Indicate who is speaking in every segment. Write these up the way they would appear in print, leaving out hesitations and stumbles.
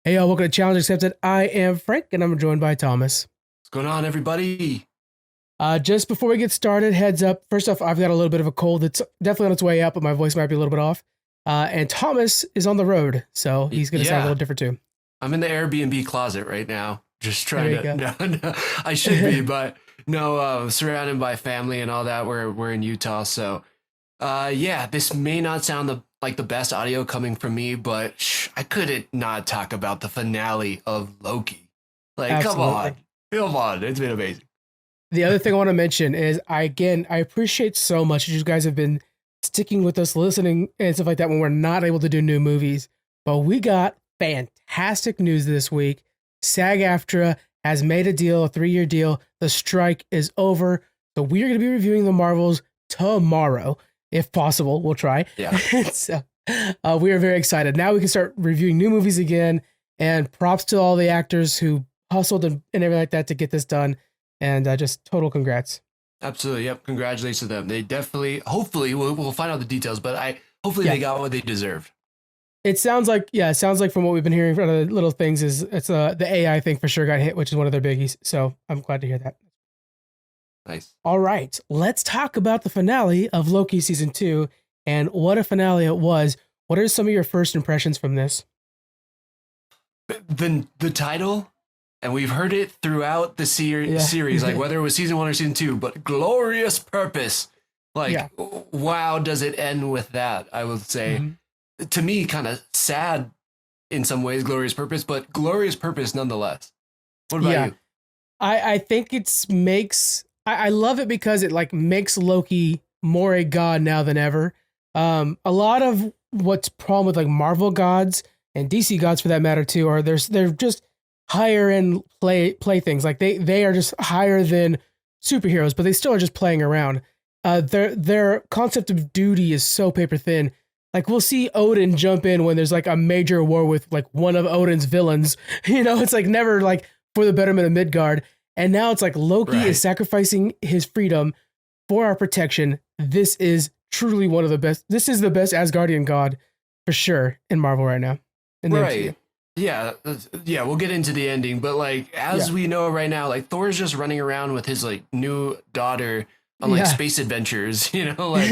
Speaker 1: Hey, y'all, welcome to Challenge Accepted. I am Frank, and I'm joined by Thomas.
Speaker 2: What's going on, everybody?
Speaker 1: Just before we get started, heads up. First off, I've got a little bit of a cold. It's definitely on its way up, but my voice might be a little bit off. And Thomas is on the road, so he's going to sound a little different too.
Speaker 2: I'm in the Airbnb closet right now, just trying
Speaker 1: There you
Speaker 2: to. No, I should be, but no. Surrounded by family and all that. We're in Utah, so yeah. This may not sound like the best audio coming from me, but I couldn't not talk about the finale of Loki. Like,
Speaker 1: Absolutely.
Speaker 2: come on, it's been amazing.
Speaker 1: The other thing I want to mention is, I appreciate so much that you guys have been sticking with us, listening and stuff like that when we're not able to do new movies. But we got fantastic news this week. SAG-AFTRA has made a deal, a 3-year deal. The strike is over. So we are going to be reviewing the Marvels tomorrow, if possible. We'll try.
Speaker 2: Yeah.
Speaker 1: So we are very excited. Now we can start reviewing new movies again. And props to all the actors who hustled and everything like that to get this done. And just total congrats.
Speaker 2: Absolutely. Yep. Congratulations to them. They definitely, hopefully, we'll find out the details, but hopefully they got what they deserved.
Speaker 1: It sounds like from what we've been hearing from the little things is it's the AI thing for sure got hit, which is one of their biggies. So I'm glad to hear that.
Speaker 2: Nice.
Speaker 1: All right. Let's talk about the finale of Loki season 2 and what a finale it was. What are some of your first impressions from this?
Speaker 2: The title, and we've heard it throughout the series, like whether it was season 1 or season 2, but glorious purpose. Like, wow, does it end with that? I would say, to me, kind of sad in some ways, glorious purpose, but glorious purpose nonetheless. What about you?
Speaker 1: I think I love it because it like makes Loki more a god now than ever. A lot of what's problem with like Marvel gods and DC gods for that matter too are they're just higher end playthings. Like they are just higher than superheroes, but they still are just playing around. Their concept of duty is so paper thin. Like we'll see Odin jump in when there's like a major war with like one of Odin's villains. You know, it's like never like for the betterment of Midgard. And now it's like Loki is sacrificing his freedom for our protection. This is truly one of the best. This is the best Asgardian god for sure in Marvel right now.
Speaker 2: Right. Yeah, we'll get into the ending, but like as we know right now, like Thor's just running around with his like new daughter on like space adventures, you know, like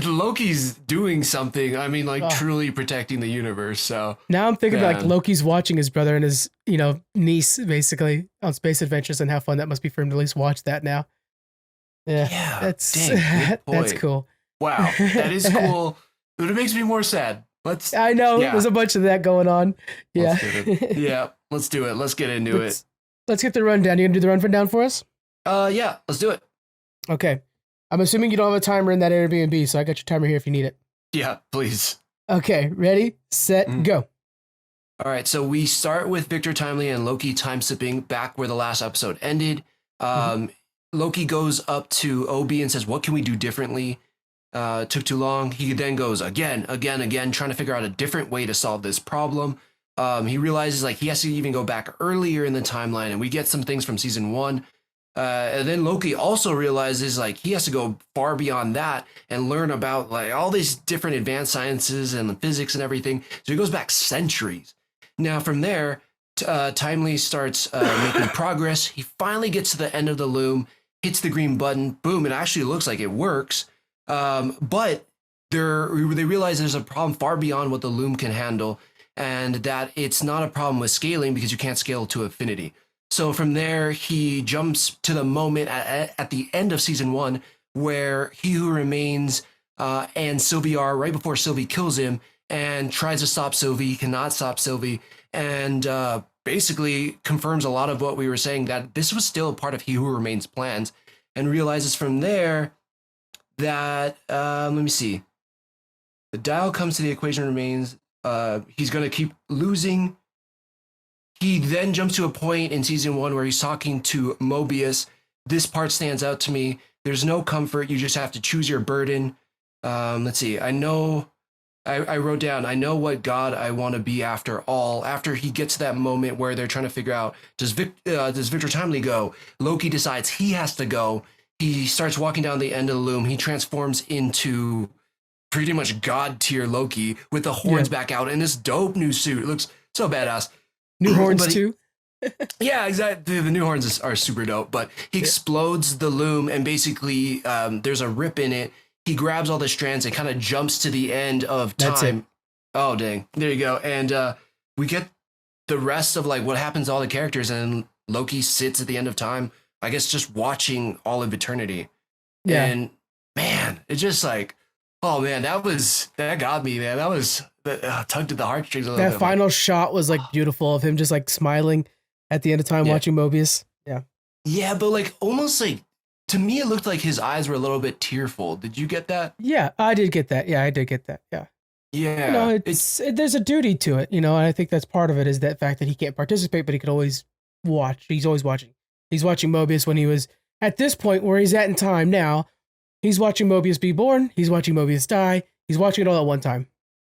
Speaker 2: Loki's doing something. I mean, like truly protecting the universe. So
Speaker 1: now I'm thinking about like Loki's watching his brother and his, niece basically on space adventures and how fun that must be for him to at least watch that now. Yeah, that's cool.
Speaker 2: Wow, that is cool. But it makes me more sad.
Speaker 1: I know there's a bunch of that going on. Yeah.
Speaker 2: Let's do it. Let's get into it.
Speaker 1: Let's get the rundown. You gonna do the rundown for us?
Speaker 2: Yeah, let's do it.
Speaker 1: Okay. I'm assuming you don't have a timer in that Airbnb, so I got your timer here if you need it.
Speaker 2: Yeah, please.
Speaker 1: Okay, ready, set, go.
Speaker 2: All right, so we start with Victor Timely and Loki time sipping back where the last episode ended. Loki goes up to Obi and says, "What can we do differently? Took too long." He then goes again, trying to figure out a different way to solve this problem. He realizes like he has to even go back earlier in the timeline, and we get some things from season 1. And then Loki also realizes like he has to go far beyond that and learn about like all these different advanced sciences and the physics and everything. So he goes back centuries. Now from there, Timely starts making progress. He finally gets to the end of the loom, hits the green button, boom, it actually looks like it works. But they realize there's a problem far beyond what the loom can handle, and that it's not a problem with scaling because you can't scale to infinity. So from there, he jumps to the moment at the end of season 1 where He Who Remains and Sylvie are right before Sylvie kills him and tries to stop Sylvie. He cannot stop Sylvie, and basically confirms a lot of what we were saying, that this was still a part of He Who Remains' plans, and realizes from there that, let me see, the dial comes to the equation remains, he's going to keep losing. He then jumps to a point in season 1 where he's talking to Mobius. This part stands out to me. There's no comfort. You just have to choose your burden. Let's see. I wrote down, I know what God I want to be after all. After he gets to that moment where they're trying to figure out, does Victor Timely go? Loki decides he has to go. He starts walking down the end of the loom. He transforms into pretty much god tier Loki with the horns back out in this dope new suit. It looks so badass.
Speaker 1: New horns
Speaker 2: But he-
Speaker 1: too.
Speaker 2: Yeah, exactly. The new horns are super dope, but he explodes the loom and basically there's a rip in it. He grabs all the strands and kind of jumps to the end of
Speaker 1: That's
Speaker 2: time.
Speaker 1: it.
Speaker 2: Oh, dang. There you go. And we get the rest of like what happens to all the characters, and Loki sits at the end of time, I guess, just watching all of eternity.
Speaker 1: Yeah.
Speaker 2: And man, it's just like, oh man, that got me, man. That was tugged at the heartstrings a little bit.
Speaker 1: That final shot was like beautiful of him just like smiling at the end of time watching Mobius. Yeah.
Speaker 2: Yeah, but like almost like to me, it looked like his eyes were a little bit tearful. Did you get that?
Speaker 1: Yeah, I did get that. Yeah, I did get that. Yeah.
Speaker 2: Yeah.
Speaker 1: You know, there's a duty to it, you know, and I think that's part of it is that fact that he can't participate, but he could always watch. He's always watching. He's watching Mobius when he was at this point where he's at in time now. He's watching Mobius be born. He's watching Mobius die. He's watching it all at one time.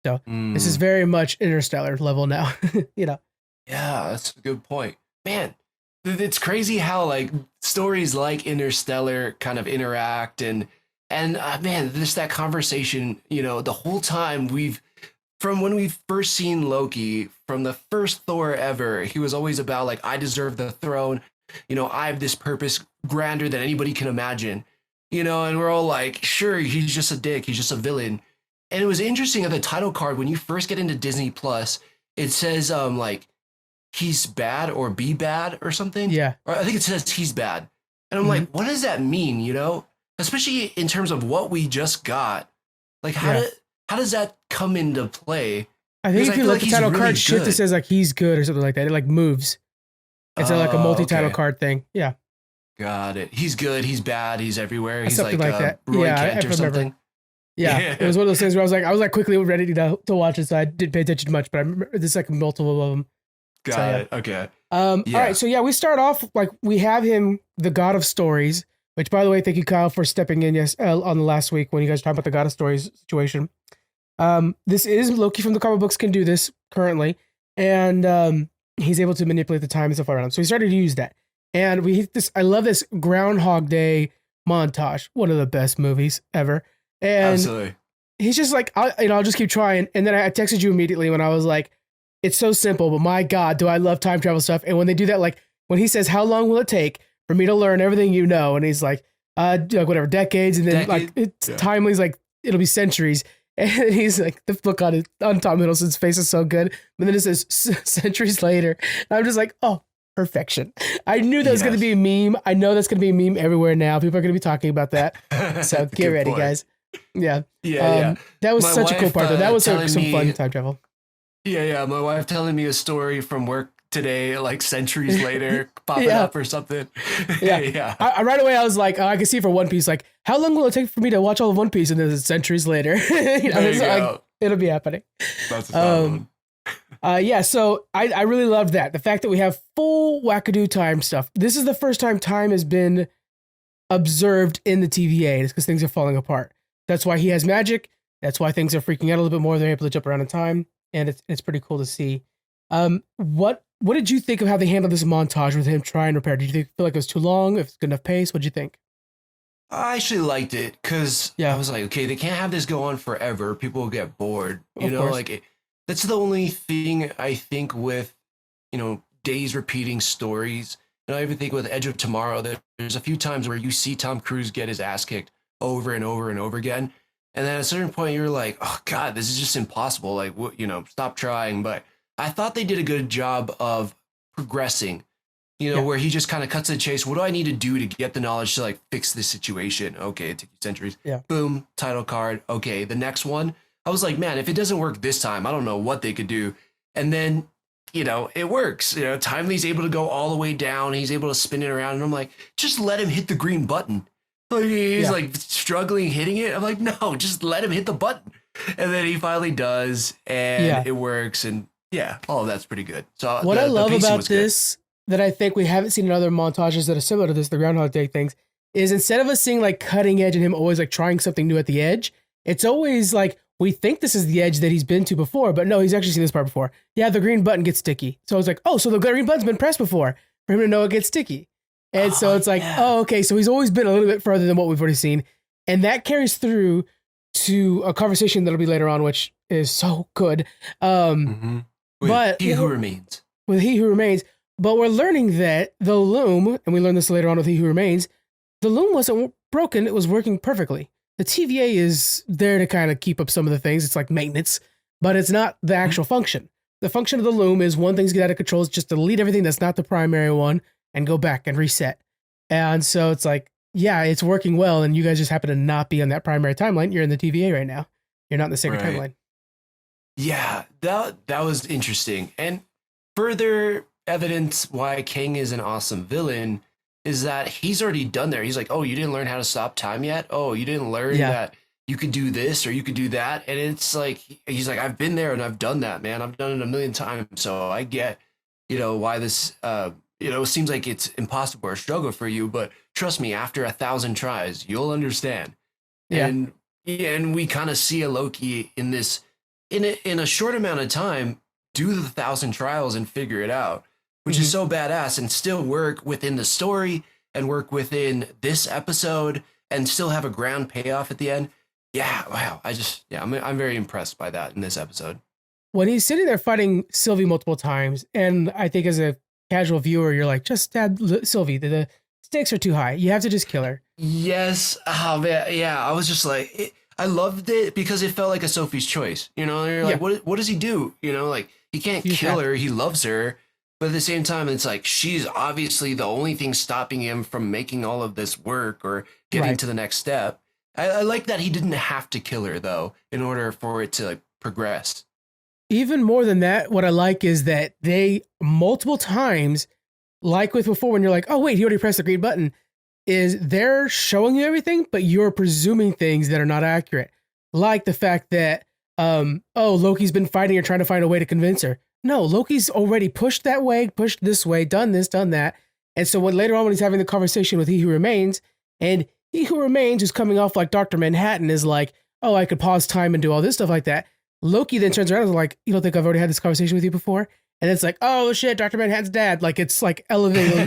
Speaker 1: So this is very much Interstellar level now, you know?
Speaker 2: Yeah, that's a good point. Man, it's crazy how like stories like Interstellar kind of interact and man, just that conversation, you know, the whole time from when we've first seen Loki, from the first Thor ever, he was always about like, I deserve the throne. You know, I have this purpose grander than anybody can imagine, you know, and we're all like, sure, he's just a dick. He's just a villain. And it was interesting at the title card, when you first get into Disney Plus, it says like, he's bad or be bad or something.
Speaker 1: Yeah.
Speaker 2: Or I think it says he's bad. And I'm like, what does that mean? You know, especially in terms of what we just got. Like, how does that come into play?
Speaker 1: I think if you let the title card shift,
Speaker 2: good.
Speaker 1: it says like he's good or something like that. It like moves. It's like a multi-title card thing. Yeah.
Speaker 2: Got it. He's good. He's bad. He's everywhere. He's
Speaker 1: something like that.
Speaker 2: Roy
Speaker 1: Yeah,
Speaker 2: Kent
Speaker 1: I
Speaker 2: or something.
Speaker 1: Yeah. It was one of those things where I was like quickly ready to watch it, so I didn't pay attention much. But I remember there's like multiple of them.
Speaker 2: Got it. Okay.
Speaker 1: All right. So yeah, we start off like we have him, the God of Stories. Which, by the way, thank you, Kyle, for stepping in on the last week when you guys talked about the God of Stories situation. This is Loki from the comic books can do this currently, and he's able to manipulate the time and stuff around him. So he started to use that, and we hit this. I love this Groundhog Day montage, one of the best movies ever. And
Speaker 2: absolutely,
Speaker 1: he's just like, I'll just keep trying. And then I texted you immediately when I was like, it's so simple, but my God, do I love time travel stuff? And when they do that, like when he says, "How long will it take for me to learn everything you know?" And he's like, like whatever, decades. And then like it's timely, he's like, it'll be centuries. And he's like, the look on Tom Hiddleston's face is so good. But then it says centuries later. And I'm just like, oh, perfection. I knew that was going to be a meme. I know that's going to be a meme everywhere now. People are going to be talking about that. So get ready, guys. Yeah.
Speaker 2: Yeah.
Speaker 1: That was such a cool part though. That was like some fun time travel.
Speaker 2: Yeah. My wife telling me a story from work today, like centuries later, popping up or something.
Speaker 1: Yeah. I right away, I was like, I can see for One Piece, like, how long will it take for me to watch all of One Piece? And then it's centuries later. Like, it'll be happening.
Speaker 2: That's a fun one.
Speaker 1: Yeah, so I really loved that. The fact that we have full wackadoo time stuff. This is the first time time has been observed in the TVA. It's because things are falling apart. That's why he has magic. That's why things are freaking out a little bit more. They're able to jump around in time. And it's pretty cool to see. What did you think of how they handled this montage with him trying to repair? Did you feel like it was too long? If it's good enough pace? What'd you think?
Speaker 2: I actually liked it because I was like, okay, they can't have this go on forever. People will get bored. You know, like that's the only thing I think with, you know, days repeating stories. And I even think with Edge of Tomorrow that there's a few times where you see Tom Cruise get his ass kicked over and over and over again. And then at a certain point, you're like, oh, God, this is just impossible. Like, what, you know, stop trying. But I thought they did a good job of progressing, you know, where he just kind of cuts to the chase. What do I need to do to get the knowledge to like fix this situation? Okay, it took you centuries. Yeah. Boom, title card. Okay, the next one. I was like, man, if it doesn't work this time, I don't know what they could do. And then, you know, it works. You know, Timely's able to go all the way down. He's able to spin it around. And I'm like, just let him hit the green button. He's like struggling hitting it. I'm like, no, just let him hit the button. And then he finally does, and it works. And all of that's pretty good. So
Speaker 1: what I love about this that I think we haven't seen in other montages that are similar to this, the Groundhog Day things, is instead of us seeing like cutting edge and him always like trying something new at the edge, it's always like we think this is the edge that he's been to before, but no, he's actually seen this part before. Yeah, the green button gets sticky. So it's like, oh, so the green button's been pressed before for him to know it gets sticky. And so it's like, oh, okay. So he's always been a little bit further than what we've already seen. And that carries through to a conversation that'll be later on, which is so good.
Speaker 2: With
Speaker 1: But
Speaker 2: He Who Remains.
Speaker 1: with He Who Remains, but we're learning that the loom, and we learn this later on with He Who Remains, the loom wasn't broken, it was working perfectly. The TVA is there to kind of keep up some of the things. It's like maintenance, but it's not the actual function. The function of the loom is when things get out of control, is just delete everything that's not the primary one and go back and reset. And so it's like, yeah, it's working well, and you guys just happen to not be on that primary timeline. You're in the TVA right now. You're not in the sacred
Speaker 2: Right.
Speaker 1: timeline.
Speaker 2: Yeah, that was interesting. And further evidence why King is an awesome villain is that he's already done there. He's like, oh, you didn't learn how to stop time yet? Oh, you didn't learn that you could do this or you could do that. And it's like, he's like, I've been there and I've done that, man. I've done it a million times. So I get, why this, seems like it's impossible or a struggle for you. But trust me, after 1,000 tries, you'll understand.
Speaker 1: Yeah.
Speaker 2: And we kind of see a Loki in this, in a short amount of time, do the 1,000 trials and figure it out, which is so badass, and still work within the story and work within this episode and still have a ground payoff at the end. Yeah, wow. I'm very impressed by that in this episode.
Speaker 1: When he's sitting there fighting Sylvie multiple times, and I think as a casual viewer, you're like, just stab Sylvie. The stakes are too high. You have to just kill her.
Speaker 2: Yes. Oh, man. Yeah. I was just like, I loved it because it felt like a Sophie's Choice. You're like, what does he do? Like, he can't kill her. He loves her. But at the same time, it's like, she's obviously the only thing stopping him from making all of this work or getting to the next step. I like that he didn't have to kill her, though, in order for it to progress.
Speaker 1: Even more than that, what I like is that they multiple times, like with before, when you're like, oh, wait, he already pressed the green button, is they're showing you everything, but you're presuming things that are not accurate. Like the fact that, Loki's been fighting her, trying to find a way to convince her. No, Loki's already pushed that way, pushed this way, done this, done that. And so later on when he's having the conversation with He Who Remains, and He Who Remains, who's coming off like Dr. Manhattan, is like, oh, I could pause time and do all this stuff like that. Loki then turns around and is like, you don't think I've already had this conversation with you before? And it's like, oh shit, Dr. Manhattan's dad. Like, it's like elevating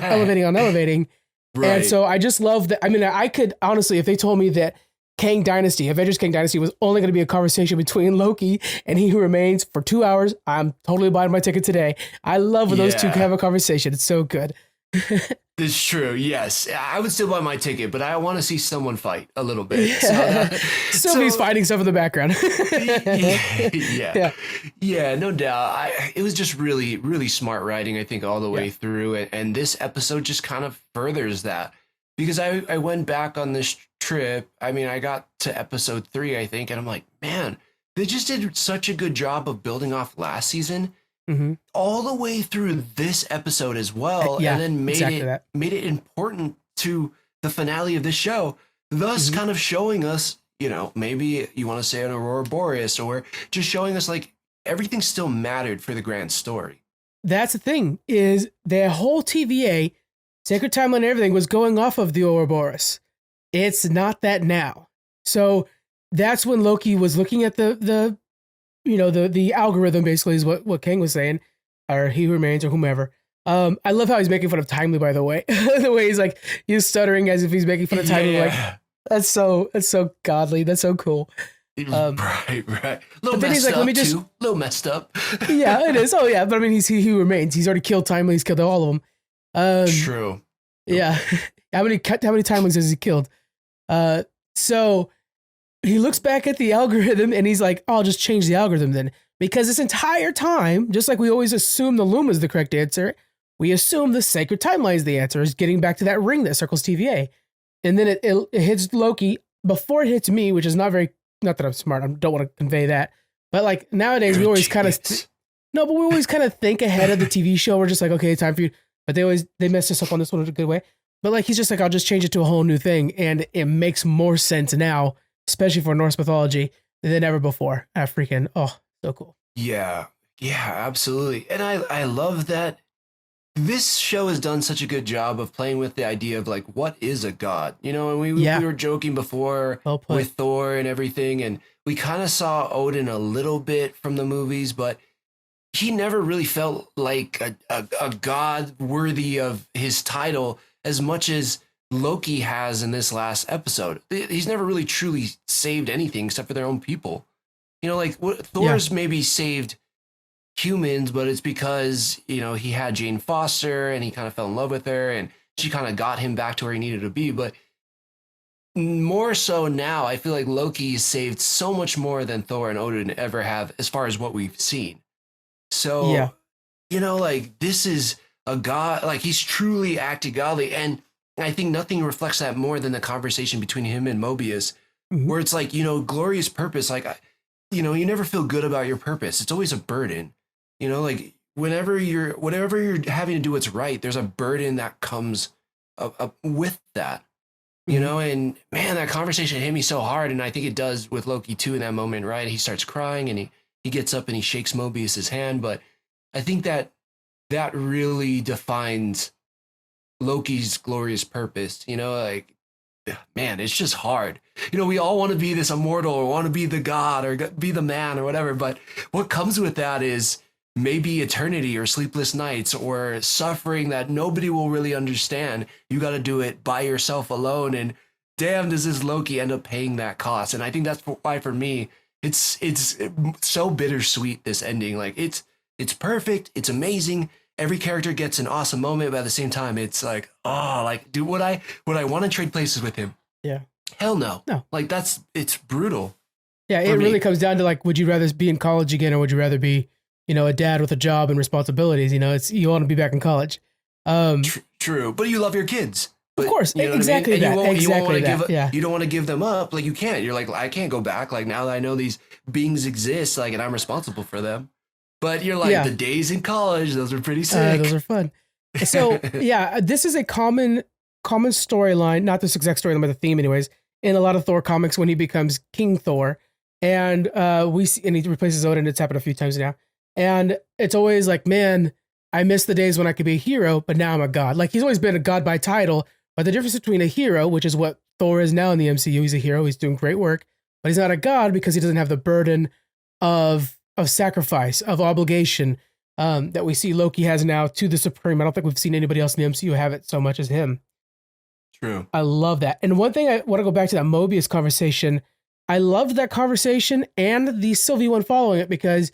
Speaker 1: on elevating. Right. And so I just love that. I mean, I could honestly, if they told me that Avengers Kang Dynasty was only going to be a conversation between Loki and He Who Remains for 2 hours, I'm totally buying my ticket today. I love when those two can have a conversation. It's so good.
Speaker 2: It's true. Yes. I would still buy my ticket, but I want to see someone fight a little bit. So
Speaker 1: Sylvie's fighting stuff in the background.
Speaker 2: Yeah, no doubt. It was just really, really smart writing, I think, all the way through. And this episode just kind of furthers that. Because I went back on this trip. I mean, I got to episode 3, I think, and I'm like, man, they just did such a good job of building off last season all the way through this episode as well. And then made it important to the finale of this show, thus kind of showing us, maybe you want to say an Aurora Boreas, or just showing us like everything still mattered for the grand story.
Speaker 1: That's the thing, is the whole TVA, Sacred Timeline and everything was going off of the Ouroboros. It's not that now. So that's when Loki was looking at the algorithm, basically, is what Kang was saying, or He Who Remains, or whomever. I love how he's making fun of Timely, by the way. The way he's stuttering as if he's making fun of Timely. Like, that's so godly. That's so cool.
Speaker 2: Right. Little messed up, too. Little messed up.
Speaker 1: Yeah, it is. Oh, yeah. But I mean, he's He Who Remains. He's already killed Timely. He's killed all of them.
Speaker 2: True.
Speaker 1: Yeah. How many timelings has he killed? So he looks back at the algorithm and he's like, I'll just change the algorithm then. Because this entire time, just like we always assume the loom is the correct answer, we assume the sacred timeline is the answer, is getting back to that ring that circles TVA. And then it hits Loki before it hits me, which is not that I'm smart. I don't want to convey that. But like nowadays, we always kind of, we always kind of think ahead of the TV show. We're just like, okay, time for you. But they messed us up on this one in a good way. But like, he's just like, I'll just change it to a whole new thing. And it makes more sense now, especially for Norse mythology, than ever before. So cool.
Speaker 2: Yeah, absolutely. And I love that this show has done such a good job of playing with the idea of like, what is a god? And we were joking before with Thor and everything. And we kind of saw Odin a little bit from the movies, but he never really felt like a god worthy of his title as much as Loki has in this last episode. He's never really truly saved anything except for their own people. Thor's maybe saved humans, but it's because, he had Jane Foster and he kind of fell in love with her and she kind of got him back to where he needed to be. But more so now, I feel like Loki saved so much more than Thor and Odin ever have as far as what we've seen.
Speaker 1: Yeah.
Speaker 2: So, like this is a god, like he's truly acting godly. And I think nothing reflects that more than the conversation between him and Mobius,
Speaker 1: Mhm.
Speaker 2: where it's like, glorious purpose. Like, you never feel good about your purpose. It's always a burden, like whenever whatever you're having to do what's right, there's a burden that comes up with that, and man, that conversation hit me so hard. And I think it does with Loki too in that moment, right? He starts crying and he gets up and he shakes Mobius's hand. But I think that really defines Loki's glorious purpose, like, man, it's just hard. We all want to be this immortal or want to be the god or be the man or whatever. But what comes with that is maybe eternity or sleepless nights or suffering that nobody will really understand. You got to do it by yourself alone. And damn, does this Loki end up paying that cost? And I think that's why for me, it's so bittersweet, this ending. Like it's perfect. It's amazing. Every character gets an awesome moment, but at the same time, it's like, oh, like, dude, would I want to trade places with him?
Speaker 1: Yeah.
Speaker 2: Hell no.
Speaker 1: No.
Speaker 2: Like it's brutal.
Speaker 1: Yeah, it really comes down to like, would you rather be in college again, or would you rather be, a dad with a job and responsibilities? It's you want to be back in college.
Speaker 2: True, but you love your kids. But,
Speaker 1: of course, exactly that.
Speaker 2: You don't want to give them up. Like you can't. You're like, I can't go back. Like now that I know these beings exist, like, and I'm responsible for them. But you're like, the days in college, those are pretty sick.
Speaker 1: Those are fun. So yeah, this is a common storyline, not this exact storyline, but the theme anyways, in a lot of Thor comics when he becomes King Thor. And we see, and he replaces Odin. It's happened a few times now. And it's always like, man, I miss the days when I could be a hero, but now I'm a god. Like he's always been a god by title, but the difference between a hero, which is what Thor is now in the MCU, he's a hero, he's doing great work, but he's not a god because he doesn't have the burden of sacrifice, of obligation that we see Loki has now to the Supreme. I don't think we've seen anybody else in the MCU have it so much as him.
Speaker 2: True.
Speaker 1: I love that. And one thing I want to go back to that Mobius conversation. I loved that conversation and the Sylvie one following it, because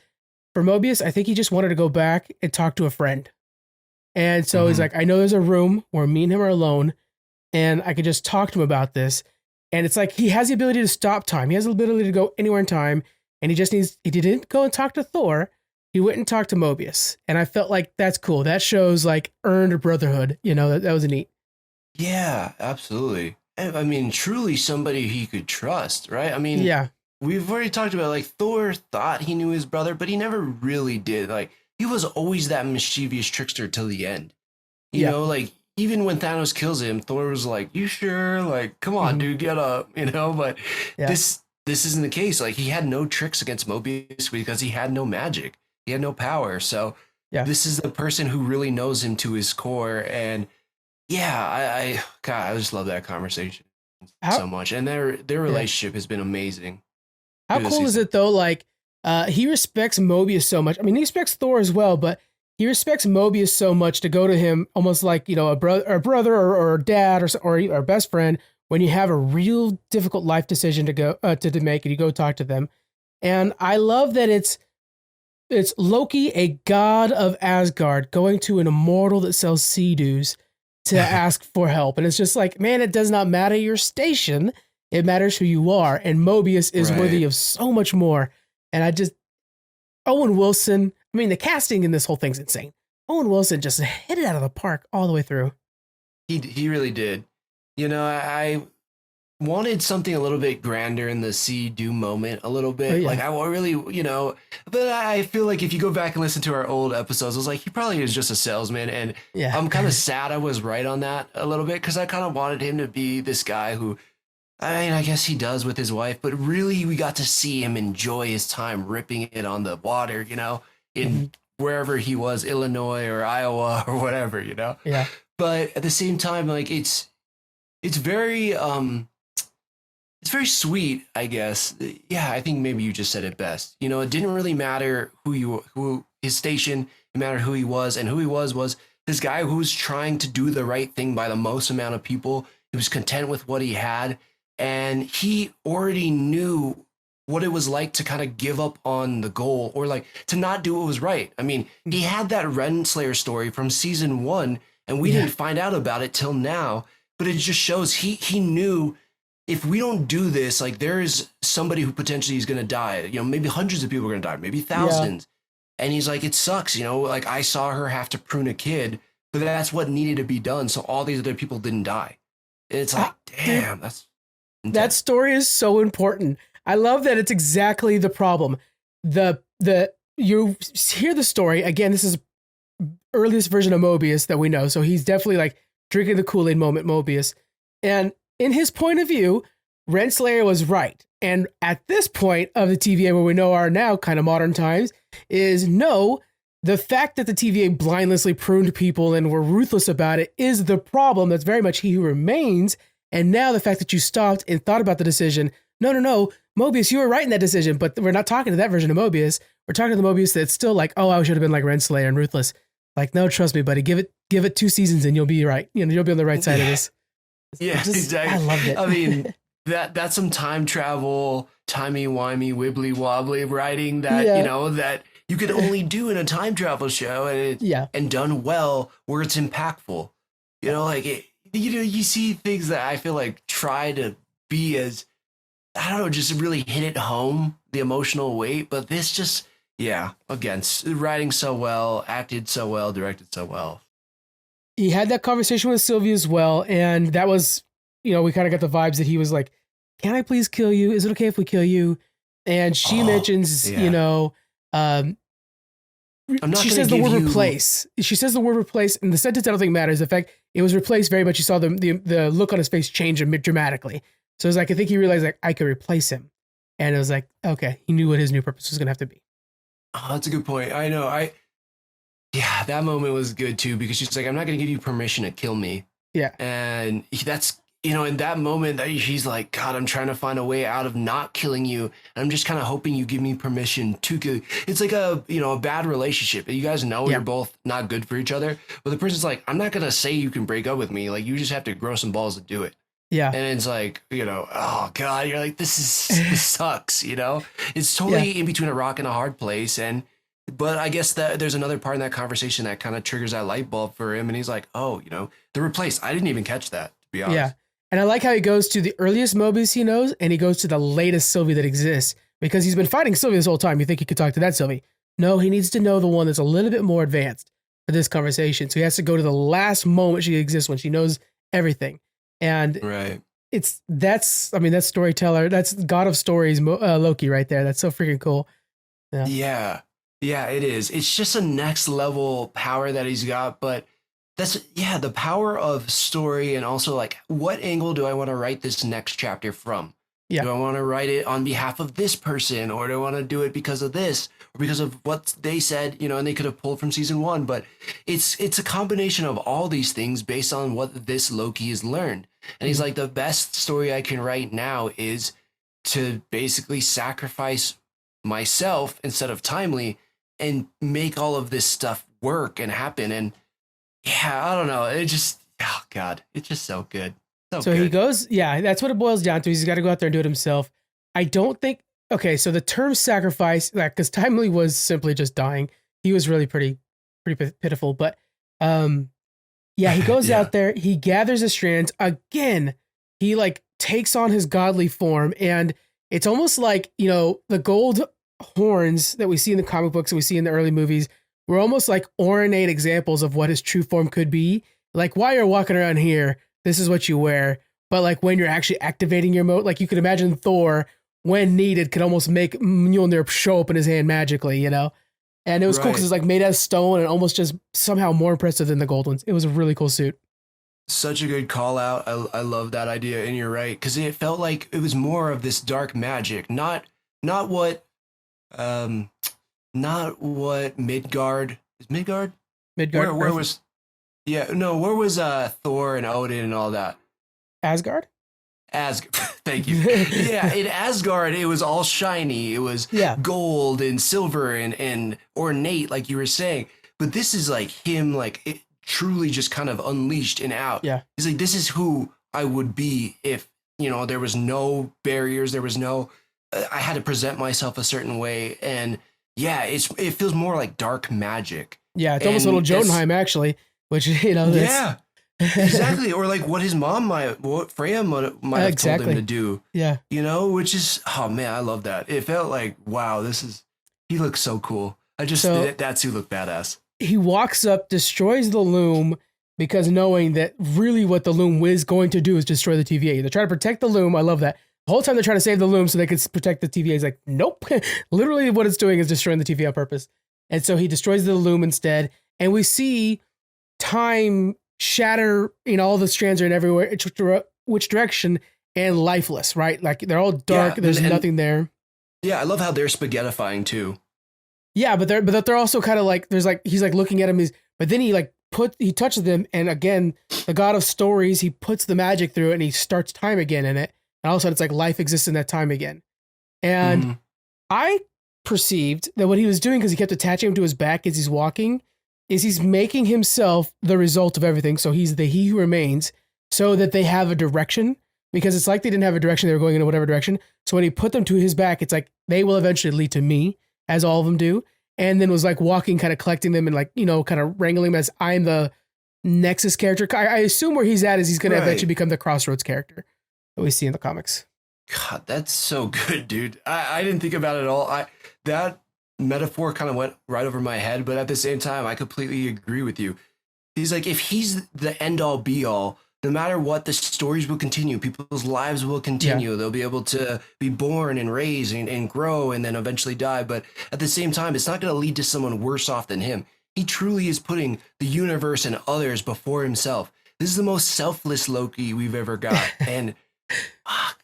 Speaker 1: for Mobius, I think he just wanted to go back and talk to a friend. And so he's like, I know there's a room where me and him are alone and I could just talk to him about this. And it's like, he has the ability to stop time. He has the ability to go anywhere in time. And he didn't go and talk to Thor. He went and talked to Mobius. And I felt like that's cool. That shows like earned brotherhood. That was neat.
Speaker 2: Yeah, absolutely. I mean, truly somebody he could trust, right? I mean,
Speaker 1: yeah,
Speaker 2: we've already talked about like Thor thought he knew his brother, but he never really did. Like he was always that mischievous trickster till the end. You know, like even when Thanos kills him, Thor was like, "You sure? Like, come on, dude, get up." But this isn't the case. Like he had no tricks against Mobius because he had no magic. He had no power. So this is the person who really knows him to his core. And I just love that conversation so much. And their relationship has been amazing.
Speaker 1: How cool is it though? Like, he respects Mobius so much. I mean, he respects Thor as well, but he respects Mobius so much to go to him almost like, a brother or a dad or a best friend when you have a real difficult life decision to go to make, and you go talk to them. And I love that it's Loki, a god of Asgard, going to an immortal that sells sea-doos to ask for help. And it's just like, man, it does not matter your station. It matters who you are. And Mobius is worthy of so much more. And Owen Wilson, I mean, the casting in this whole thing's insane. Owen Wilson just hit it out of the park all the way through. He
Speaker 2: really did. I wanted something a little bit grander in the see-do moment a little bit. Like I really, but I feel like if you go back and listen to our old episodes, I was like, he probably is just a salesman. And I'm kind of sad I was right on that a little bit, because I kind of wanted him to be this guy who, I mean, I guess he does with his wife, but really we got to see him enjoy his time ripping it on the water, in wherever he was, Illinois or Iowa or whatever,
Speaker 1: Yeah.
Speaker 2: But at the same time, like it's very it's very sweet, I guess. Yeah, I think maybe you just said it best. It didn't really matter who his station, it mattered who he was, and who he was this guy who was trying to do the right thing by the most amount of people. He was content with what he had, and he already knew what it was like to kind of give up on the goal or like to not do what was right. I mean, he had that Renslayer story from season 1 and we didn't find out about it till now, but it just shows he knew if we don't do this, like there is somebody who potentially is going to die, you know, maybe hundreds of people are going to die, maybe thousands. And he's like, it sucks, you know, like I saw her have to prune a kid, but that's what needed to be done. So all these other people didn't die. And it's like, damn, that's intense.
Speaker 1: That story is so important. I love that it's exactly the problem. You hear the story again. This is earliest version of Mobius that we know, so he's definitely like drinking the Kool-Aid moment, Mobius. And in his point of view, Renslayer was right. And at this point of the TVA, where we know are now kind of modern times, is no. The fact that the TVA blindlessly pruned people and were ruthless about it is the problem. That's very much he who remains. And now the fact that you stopped and thought about the decision, no, Mobius, you were right in that decision, but we're not talking to that version of Mobius. We're talking to the Mobius that's still like, oh, I should have been like Renslayer and ruthless. Like, no, trust me, buddy, give it 2 seasons and you'll be right. You know, you'll be on the right side of this.
Speaker 2: Yeah, exactly.
Speaker 1: I loved it.
Speaker 2: I mean, that's some time travel, timey-wimey, wibbly-wobbly writing that, you know, that you could only do in a time travel show and done well where it's impactful. You know, like, you see things that I feel like try to be as, I don't know, just really hit it home, the emotional weight. But this just, again, writing so well, acted so well, directed so well.
Speaker 1: He had that conversation with Sylvie as well. And that was, you know, we kind of got the vibes that he was like, can I please kill you? Is it okay if we kill you? And she mentions, you know, she says the word replace. She says the word replace, and the sentence I don't think matters. The fact it was replaced very much. You saw the look on his face change dramatically. So it's like, I think he realized like I could replace him. And it was like, okay, he knew what his new purpose was going to have to be.
Speaker 2: Oh, that's a good point. I know. That moment was good too, because she's like, I'm not going to give you permission to kill me.
Speaker 1: Yeah.
Speaker 2: And that's, you know, in that moment that he's like, God, I'm trying to find a way out of not killing you. And I'm just kind of hoping you give me permission to kill you. It's like a bad relationship. You guys know you're both not good for each other. But the person's like, I'm not going to say you can break up with me. Like, you just have to grow some balls to do it. Yeah. And it's like, you know, oh God, you're like, this sucks, you know? It's totally in between a rock and a hard place. But I guess that there's another part in that conversation that kind of triggers that light bulb for him. And he's like, oh, you know, the replace. I didn't even catch that, to be honest. Yeah.
Speaker 1: And I like how he goes to the earliest Mobius he knows, and he goes to the latest Sylvie that exists, because he's been fighting Sylvie this whole time. You think he could talk to that Sylvie? No, he needs to know the one that's a little bit more advanced for this conversation. So he has to go to the last moment she exists, when she knows everything. And that's storyteller. That's God of Stories, Loki right there. That's so freaking cool.
Speaker 2: Yeah, it is. It's just a next level power that he's got, but that's the power of story, and also like, what angle do I want to write this next chapter from? Do I want to write it on behalf of this person, or do I want to do it because of this, or because of what they said, you know, and they could have pulled from season 1, but it's a combination of all these things based on what this Loki has learned. And he's like, the best story I can write now is to basically sacrifice myself instead of Timely and make all of this stuff work and happen. And I don't know. It just, oh God, it's just so good. So good.
Speaker 1: He goes, that's what it boils down to. He's got to go out there and do it himself. I don't think, okay, so the term sacrifice, because Timely was simply just dying. He was really pretty pitiful, but he goes out there, he gathers the strands. Again, he like takes on his godly form, and it's almost like, you know, the gold horns that we see in the comic books and we see in the early movies were almost like ornate examples of what his true form could be. Like, while you're walking around here, this is what you wear. But like, when you're actually activating your mode, like, you could imagine Thor, when needed, could almost make Mjolnir show up in his hand magically, you know? And it was cool because it's like made out of stone and almost just somehow more impressive than the gold ones. It was a really cool suit.
Speaker 2: Such a good call out. I love that idea. And you're right. Because it felt like it was more of this dark magic, not what Midgard is. Midgard? Where was Thor and Odin and all that?
Speaker 1: Asgard?
Speaker 2: Thank you. In Asgard, it was all shiny. It was gold and silver and ornate, like you were saying. But this is like him, like, it truly just kind of unleashed and out. Yeah. He's like, this is who I would be if, you know, there was no barriers, there was no I had to present myself a certain way, and yeah, it feels more like dark magic.
Speaker 1: Yeah, it's almost a little Jotunheim actually, which that's
Speaker 2: yeah, exactly, or like what Freya might have told him
Speaker 1: exactly.
Speaker 2: to do.
Speaker 1: Yeah.
Speaker 2: Which is, oh man, I love that. It felt like, wow, he looks so cool.
Speaker 1: So
Speaker 2: That suit looked badass.
Speaker 1: he walks up, destroys the loom because knowing that really what the loom is going to do is destroy the TVA. They're trying to protect the loom. I love that. The whole time they're trying to save the loom so they can protect the TVA. He's like, nope. Literally what it's doing is destroying the TVA on purpose. And so he destroys the loom instead. And we see time shatter, all the strands are in everywhere, which direction, and lifeless, right? Like they're all dark. There's nothing there.
Speaker 2: Yeah, I love how they're spaghettifying too.
Speaker 1: Yeah, but they're also kind of like he's like looking at him. But then he touches them, and again, the god of stories, he puts the magic through it, and he starts time again in it, and all of a sudden it's like life exists in that time again. And I perceived that what he was doing, because he kept attaching him to his back as he's walking, is he's making himself the result of everything. So he's the he who remains, so that they have a direction. Because it's like they didn't have a direction; they were going in whatever direction. So when he put them to his back, it's like they will eventually lead to me, as all of them do. And then was like walking, kind of collecting them and kind of wrangling them as I'm the Nexus character. I assume where he's at is he's going to eventually become the Crossroads character that we see in the comics.
Speaker 2: God, that's so good, dude. I didn't think about it at all. That metaphor kind of went right over my head, but at the same time, I completely agree with you. He's like, if he's the end all be all, no matter what, the stories will continue. People's lives will continue. Yeah. They'll be able to be born and raised and grow and then eventually die. But at the same time, it's not going to lead to someone worse off than him. He truly is putting the universe and others before himself. This is the most selfless Loki we've ever got. And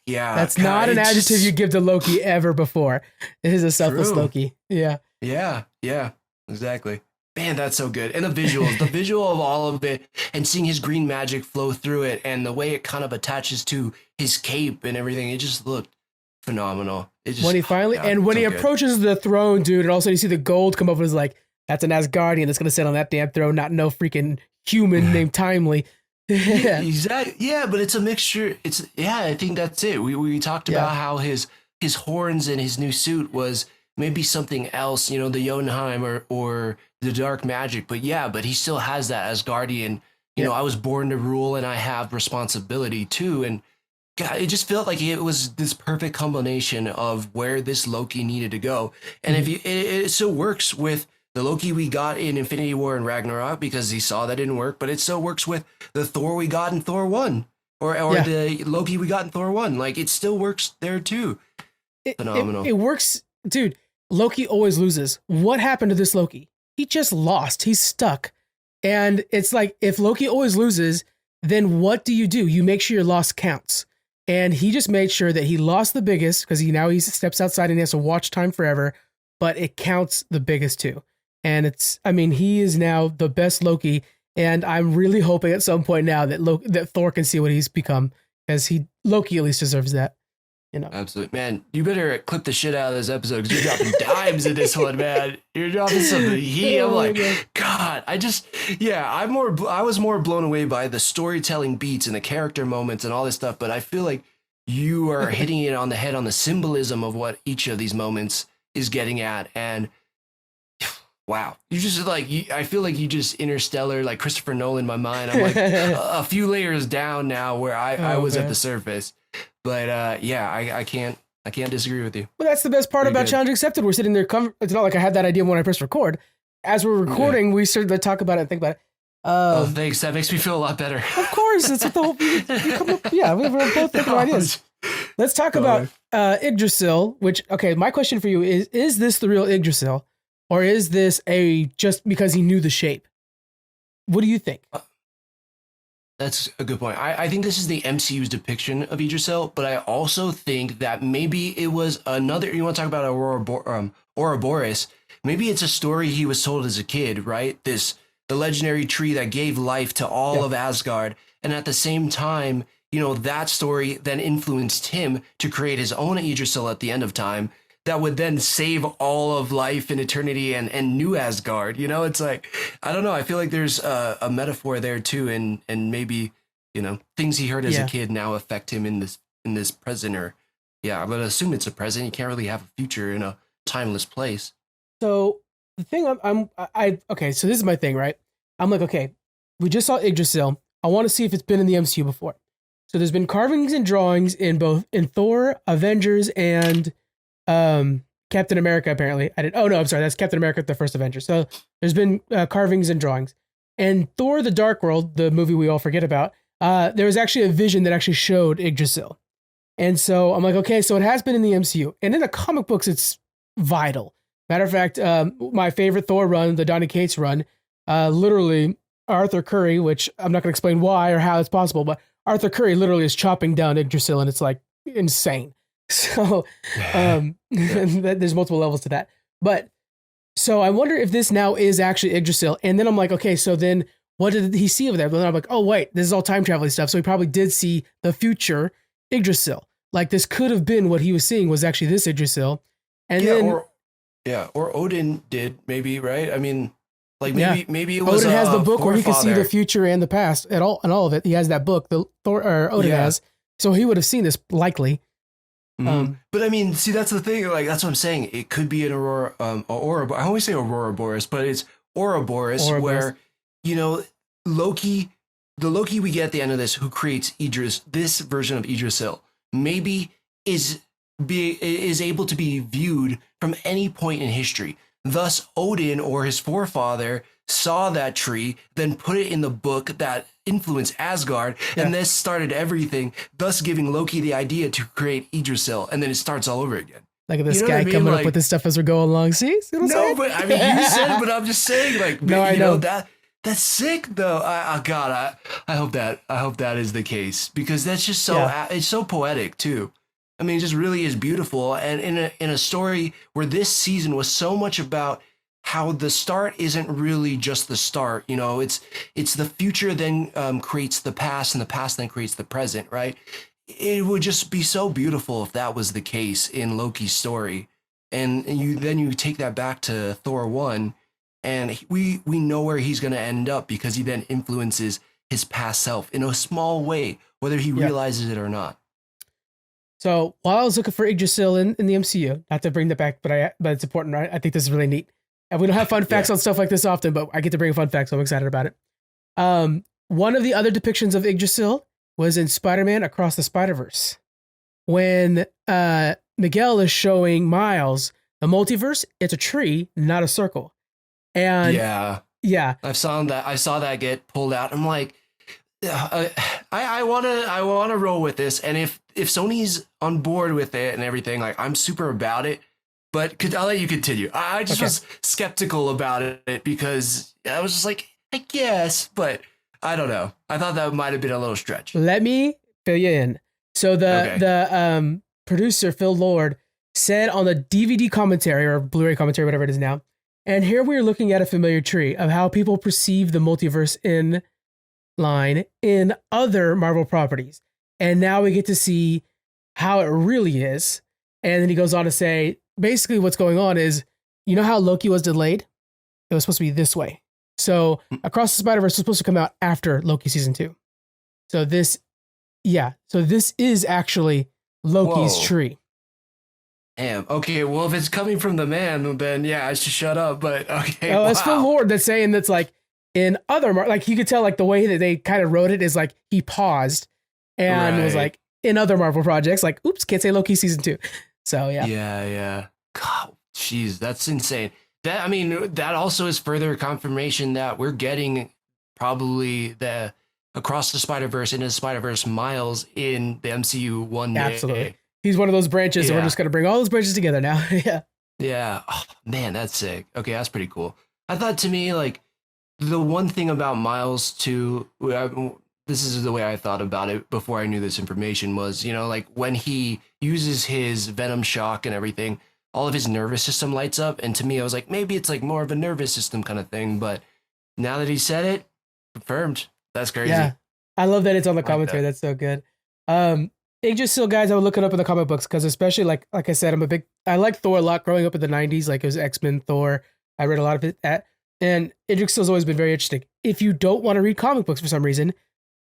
Speaker 2: yeah.
Speaker 1: That's God, not an adjective you give to Loki ever before. It is a selfless Loki. Yeah.
Speaker 2: Yeah. Yeah. Exactly. Man, that's so good. And the visual of all of it, and seeing his green magic flow through it, and the way it kind of attaches to his cape and everything, it just looked phenomenal. When
Speaker 1: he approaches the throne, dude, and also you see the gold come up and is like, that's an Asgardian that's going to sit on that damn throne, not no freaking human named Timely.
Speaker 2: Exactly. Yeah, but it's a mixture. I think that's it. We talked about how his horns and his new suit was maybe something else, the Jotunheim or the dark magic, but he still has that Asgardian, I was born to rule and I have responsibility too. And God, it just felt like it was this perfect combination of where this Loki needed to go. And if it still works with the Loki we got in Infinity War and Ragnarok, because he saw that didn't work, but it still works with the Thor we got in Thor 1 or the Loki we got in Thor 1. Like it still works there too. Phenomenal.
Speaker 1: It works, dude. Loki always loses. What happened to this Loki? He just lost. He's stuck. And it's like, if Loki always loses, then what do? You make sure your loss counts. And he just made sure that he lost the biggest, because he steps outside and he has to watch time forever, but it counts the biggest too. And he is now the best Loki. And I'm really hoping at some point now that Thor can see what he's become, because Loki at least deserves that.
Speaker 2: Absolutely, man. You better clip the shit out of this episode, because you're dropping dimes in this one, man. You're dropping some heat. I'm like, God, I was more blown away by the storytelling beats and the character moments and all this stuff. But I feel like you are hitting it on the head on the symbolism of what each of these moments is getting at. And wow, you just I feel like you just Interstellar, like Christopher Nolan in my mind. I'm like a few layers down now where I was at the surface. But I can't disagree with you.
Speaker 1: Well, that's the best part about Challenge Accepted. We're sitting there. It's not like I had that idea when I pressed record. As we're recording, we started to talk about it and think about it.
Speaker 2: Thanks. That makes me feel a lot better.
Speaker 1: Of course, that's what the whole. We're both thinking ideas. Let's talk about Yggdrasil. Which, my question for you is this the real Yggdrasil, or is this just because he knew the shape? What do you think?
Speaker 2: That's a good point. I think this is the MCU's depiction of Yggdrasil, but I also think that maybe it was another. You want to talk about Ouroboros? Maybe it's a story he was told as a kid, right? The legendary tree that gave life to all of Asgard, and at the same time, that story then influenced him to create his own Yggdrasil at the end of time. That would then save all of life and eternity and new Asgard. It's like, I don't know. I feel like there's a metaphor there too. And maybe, things he heard as a kid now affect him in this present yeah, I'm gonna assume it's a present. You can't really have a future in a timeless place.
Speaker 1: So the thing okay, so this is my thing, right? I'm like, okay, we just saw Yggdrasil. I want to see if it's been in the MCU before. So there's been carvings and drawings in both in Thor, Avengers, and Captain America. Apparently, I did. Oh no, I'm sorry. That's Captain America, the first Avenger. So there's been carvings and drawings. And Thor: The Dark World, the movie we all forget about, there was actually a vision that actually showed Yggdrasil. And so I'm like, okay, so it has been in the MCU, and in the comic books, it's vital. Matter of fact, my favorite Thor run, the Donny Cates run, literally Arthur Curry, which I'm not going to explain why or how it's possible, but Arthur Curry literally is chopping down Yggdrasil, and it's like insane. So there's multiple levels to that. But so I wonder if this now is actually Yggdrasil. And then I'm like, okay, so then what did he see over there? But then I'm like, oh, wait, this is all time traveling stuff. So he probably did see the future Yggdrasil. Like this could have been what he was seeing was actually this Yggdrasil. And
Speaker 2: or Odin did maybe, right? I mean, like maybe it was
Speaker 1: Odin has the book
Speaker 2: forefather.
Speaker 1: where he can see the future and the past and all of it. He has that book, the Thor or Odin has. So he would have seen this likely.
Speaker 2: But I mean, see, that's the thing. Like that's what I'm saying. It could be an Aurora. I always say Aurora Boreas, but it's Ouroboros, where Loki, the Loki we get at the end of this, who creates this version of Yggdrasil, maybe is able to be viewed from any point in history. Thus, Odin or his forefather saw that tree, then put it in the book that influenced Asgard, and this started everything, thus giving Loki the idea to create Yggdrasil, and then it starts all over again.
Speaker 1: Like this guy coming up with this stuff as we're going along. See?
Speaker 2: No, but I mean, you said it, but I'm just saying, like, no, I know that. That's sick, though. God, I hope that is the case, because that's just it's so poetic too. I mean, it just really is beautiful, and in a story where this season was so much about how the start isn't really just the start. It's the future then creates the past, and the past then creates the present, right? It would just be so beautiful if that was the case in Loki's story, and you take that back to Thor 1, and we know where he's going to end up, because he then influences his past self in a small way, whether he realizes it or not.
Speaker 1: So while I was looking for Yggdrasil in the MCU, not to bring that back, but it's important, right? I think this is really neat. And we don't have fun facts on stuff like this often, but I get to bring a fun fact, so I'm excited about it. One of the other depictions of Yggdrasil was in Spider-Man Across the Spider-Verse. When Miguel is showing Miles the multiverse, it's a tree, not a circle. And yeah.
Speaker 2: I saw that get pulled out. I'm like, I wanna roll with this, and if Sony's on board with it and everything, like I'm super about it. But I'll let you continue. I just was skeptical about it, because I was just like, I guess, but I don't know. I thought that might have been a little stretch.
Speaker 1: Let me fill you in. So the producer, Phil Lord, said on the DVD commentary or Blu-ray commentary, whatever it is now, and here we're looking at a familiar tree of how people perceive the multiverse in line in other Marvel properties. And now we get to see how it really is. And then he goes on to say, basically what's going on is, you know how Loki was delayed? It was supposed to be this way. So Across the Spider-Verse was supposed to come out after Loki season 2. So this is actually Loki's tree.
Speaker 2: Damn. Okay. Well, if it's coming from the man, then I should shut up. But okay.
Speaker 1: Oh, it's Phil Lord that's saying that's like in other, like you could tell like the way that they kind of wrote it is like he paused and was like in other Marvel projects, like, oops, can't say Loki season 2. So yeah.
Speaker 2: Yeah. God, jeez, that's insane. That also is further confirmation that we're getting probably the Across the Spider-Verse, into the Spider-Verse Miles in the MCU one day.
Speaker 1: Absolutely. He's one of those branches, and we're just going to bring all those branches together now.
Speaker 2: Yeah. Oh, man, that's sick. Okay, that's pretty cool. I thought, to me, like, the one thing about Miles too, this is the way I thought about it before I knew this information, was, like when he uses his venom shock and everything, all of his nervous system lights up. And to me, I was like, maybe it's like more of a nervous system kind of thing. But now that he said it, confirmed. That's crazy.
Speaker 1: Yeah. I love that it's on the commentary. That's so good. Yggdrasil, guys, I would look it up in the comic books, because especially like I said, I liked Thor a lot growing up in the 90s. Like it was X-Men, Thor. I read a lot of it. And Yggdrasil's always been very interesting. If you don't want to read comic books for some reason,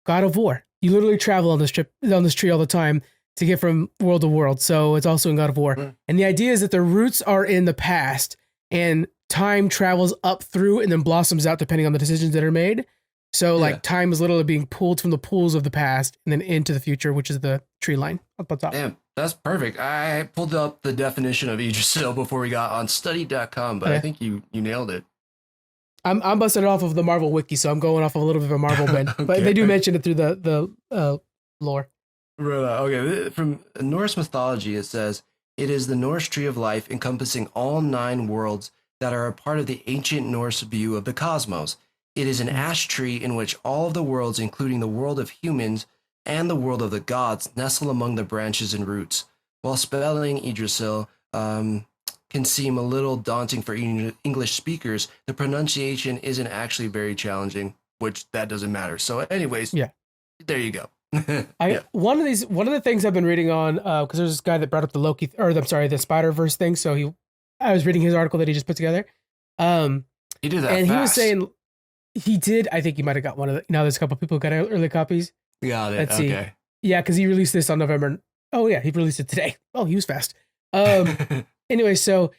Speaker 1: God of War. You literally travel on this tree all the time to get from world to world. So it's also in God of War.
Speaker 2: Mm.
Speaker 1: And the idea is that the roots are in the past and time travels up through and then blossoms out depending on the decisions that are made. So like time is literally being pulled from the pools of the past and then into the future, which is the tree line up on top.
Speaker 2: Damn, that's perfect. I pulled up the definition of Idrisil before we got on study.com, but I think you nailed it.
Speaker 1: I'm busting it off of the Marvel wiki, so I'm going off of a little bit of a Marvel bend.
Speaker 2: Okay.
Speaker 1: But they do mention it through the lore.
Speaker 2: Right. Okay. From Norse mythology, it says it is the Norse tree of life encompassing all 9 worlds that are a part of the ancient Norse view of the cosmos. It is an ash tree in which all of the worlds, including the world of humans and the world of the gods, nestle among the branches and roots. While spelling Idrisil can seem a little daunting for English speakers, the pronunciation isn't actually very challenging, which that doesn't matter. So anyways, there you go.
Speaker 1: One of the things I've been reading on, because there's this guy that brought up the Loki, the Spider-Verse thing. So I was reading his article that he just put together.
Speaker 2: He did that
Speaker 1: and
Speaker 2: fast.
Speaker 1: He was saying he did. I think he might have got one of the. Now there's a couple people who got early copies.
Speaker 2: Got it.
Speaker 1: Let's
Speaker 2: okay.
Speaker 1: See. Yeah, because he released this on November. Oh yeah, he released it today. Oh, he was fast. Anyway, so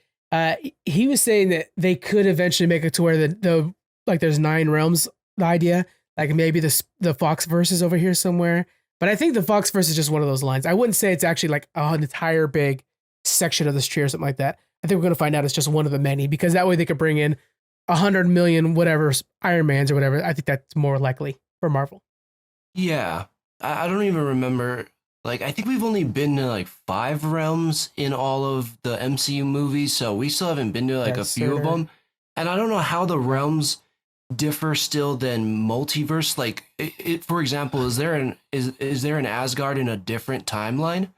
Speaker 1: he was saying that they could eventually make it to where the like there's 9 realms. The idea. Like maybe the Fox verse is over here somewhere. But I think the Fox verse is just one of those lines. I wouldn't say it's actually like an entire big section of this tree or something like that. I think we're going to find out it's just one of the many, because that way they could bring in 100 million whatever Iron Mans or whatever. I think that's more likely for Marvel.
Speaker 2: Yeah. I don't even remember. Like, I think we've only been to like 5 realms in all of the MCU movies. So we still haven't been to like a few of them. And I don't know how the realms differ still than multiverse. Like for example, is there an Asgard in a different timeline?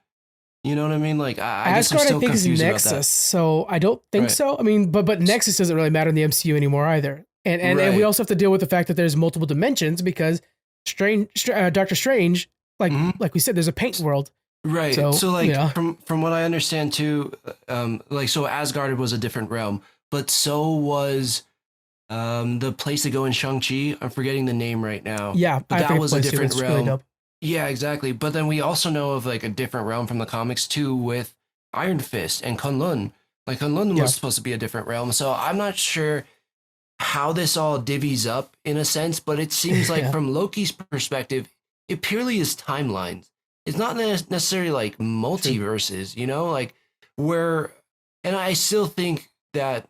Speaker 2: You know what I mean? Like I guess I'm still confused about that.
Speaker 1: Nexus, so I don't think so. I mean, but Nexus doesn't really matter in the MCU anymore either. And we also have to deal with the fact that there's multiple dimensions because Doctor Strange, like we said, there's a paint world.
Speaker 2: Right. So like from what I understand too, so Asgard was a different realm, but so was the place to go in Shang-Chi. I'm forgetting the name right now.
Speaker 1: Yeah,
Speaker 2: but that was a different realm.
Speaker 1: Really
Speaker 2: yeah, exactly. But then we also know of like a different realm from the comics too with Iron Fist and Kunlun. Like Kunlun was supposed to be a different realm. So I'm not sure how this all divvies up in a sense, but it seems like from Loki's perspective, it purely is timelines. It's not necessarily like multiverses, you know, like and I still think that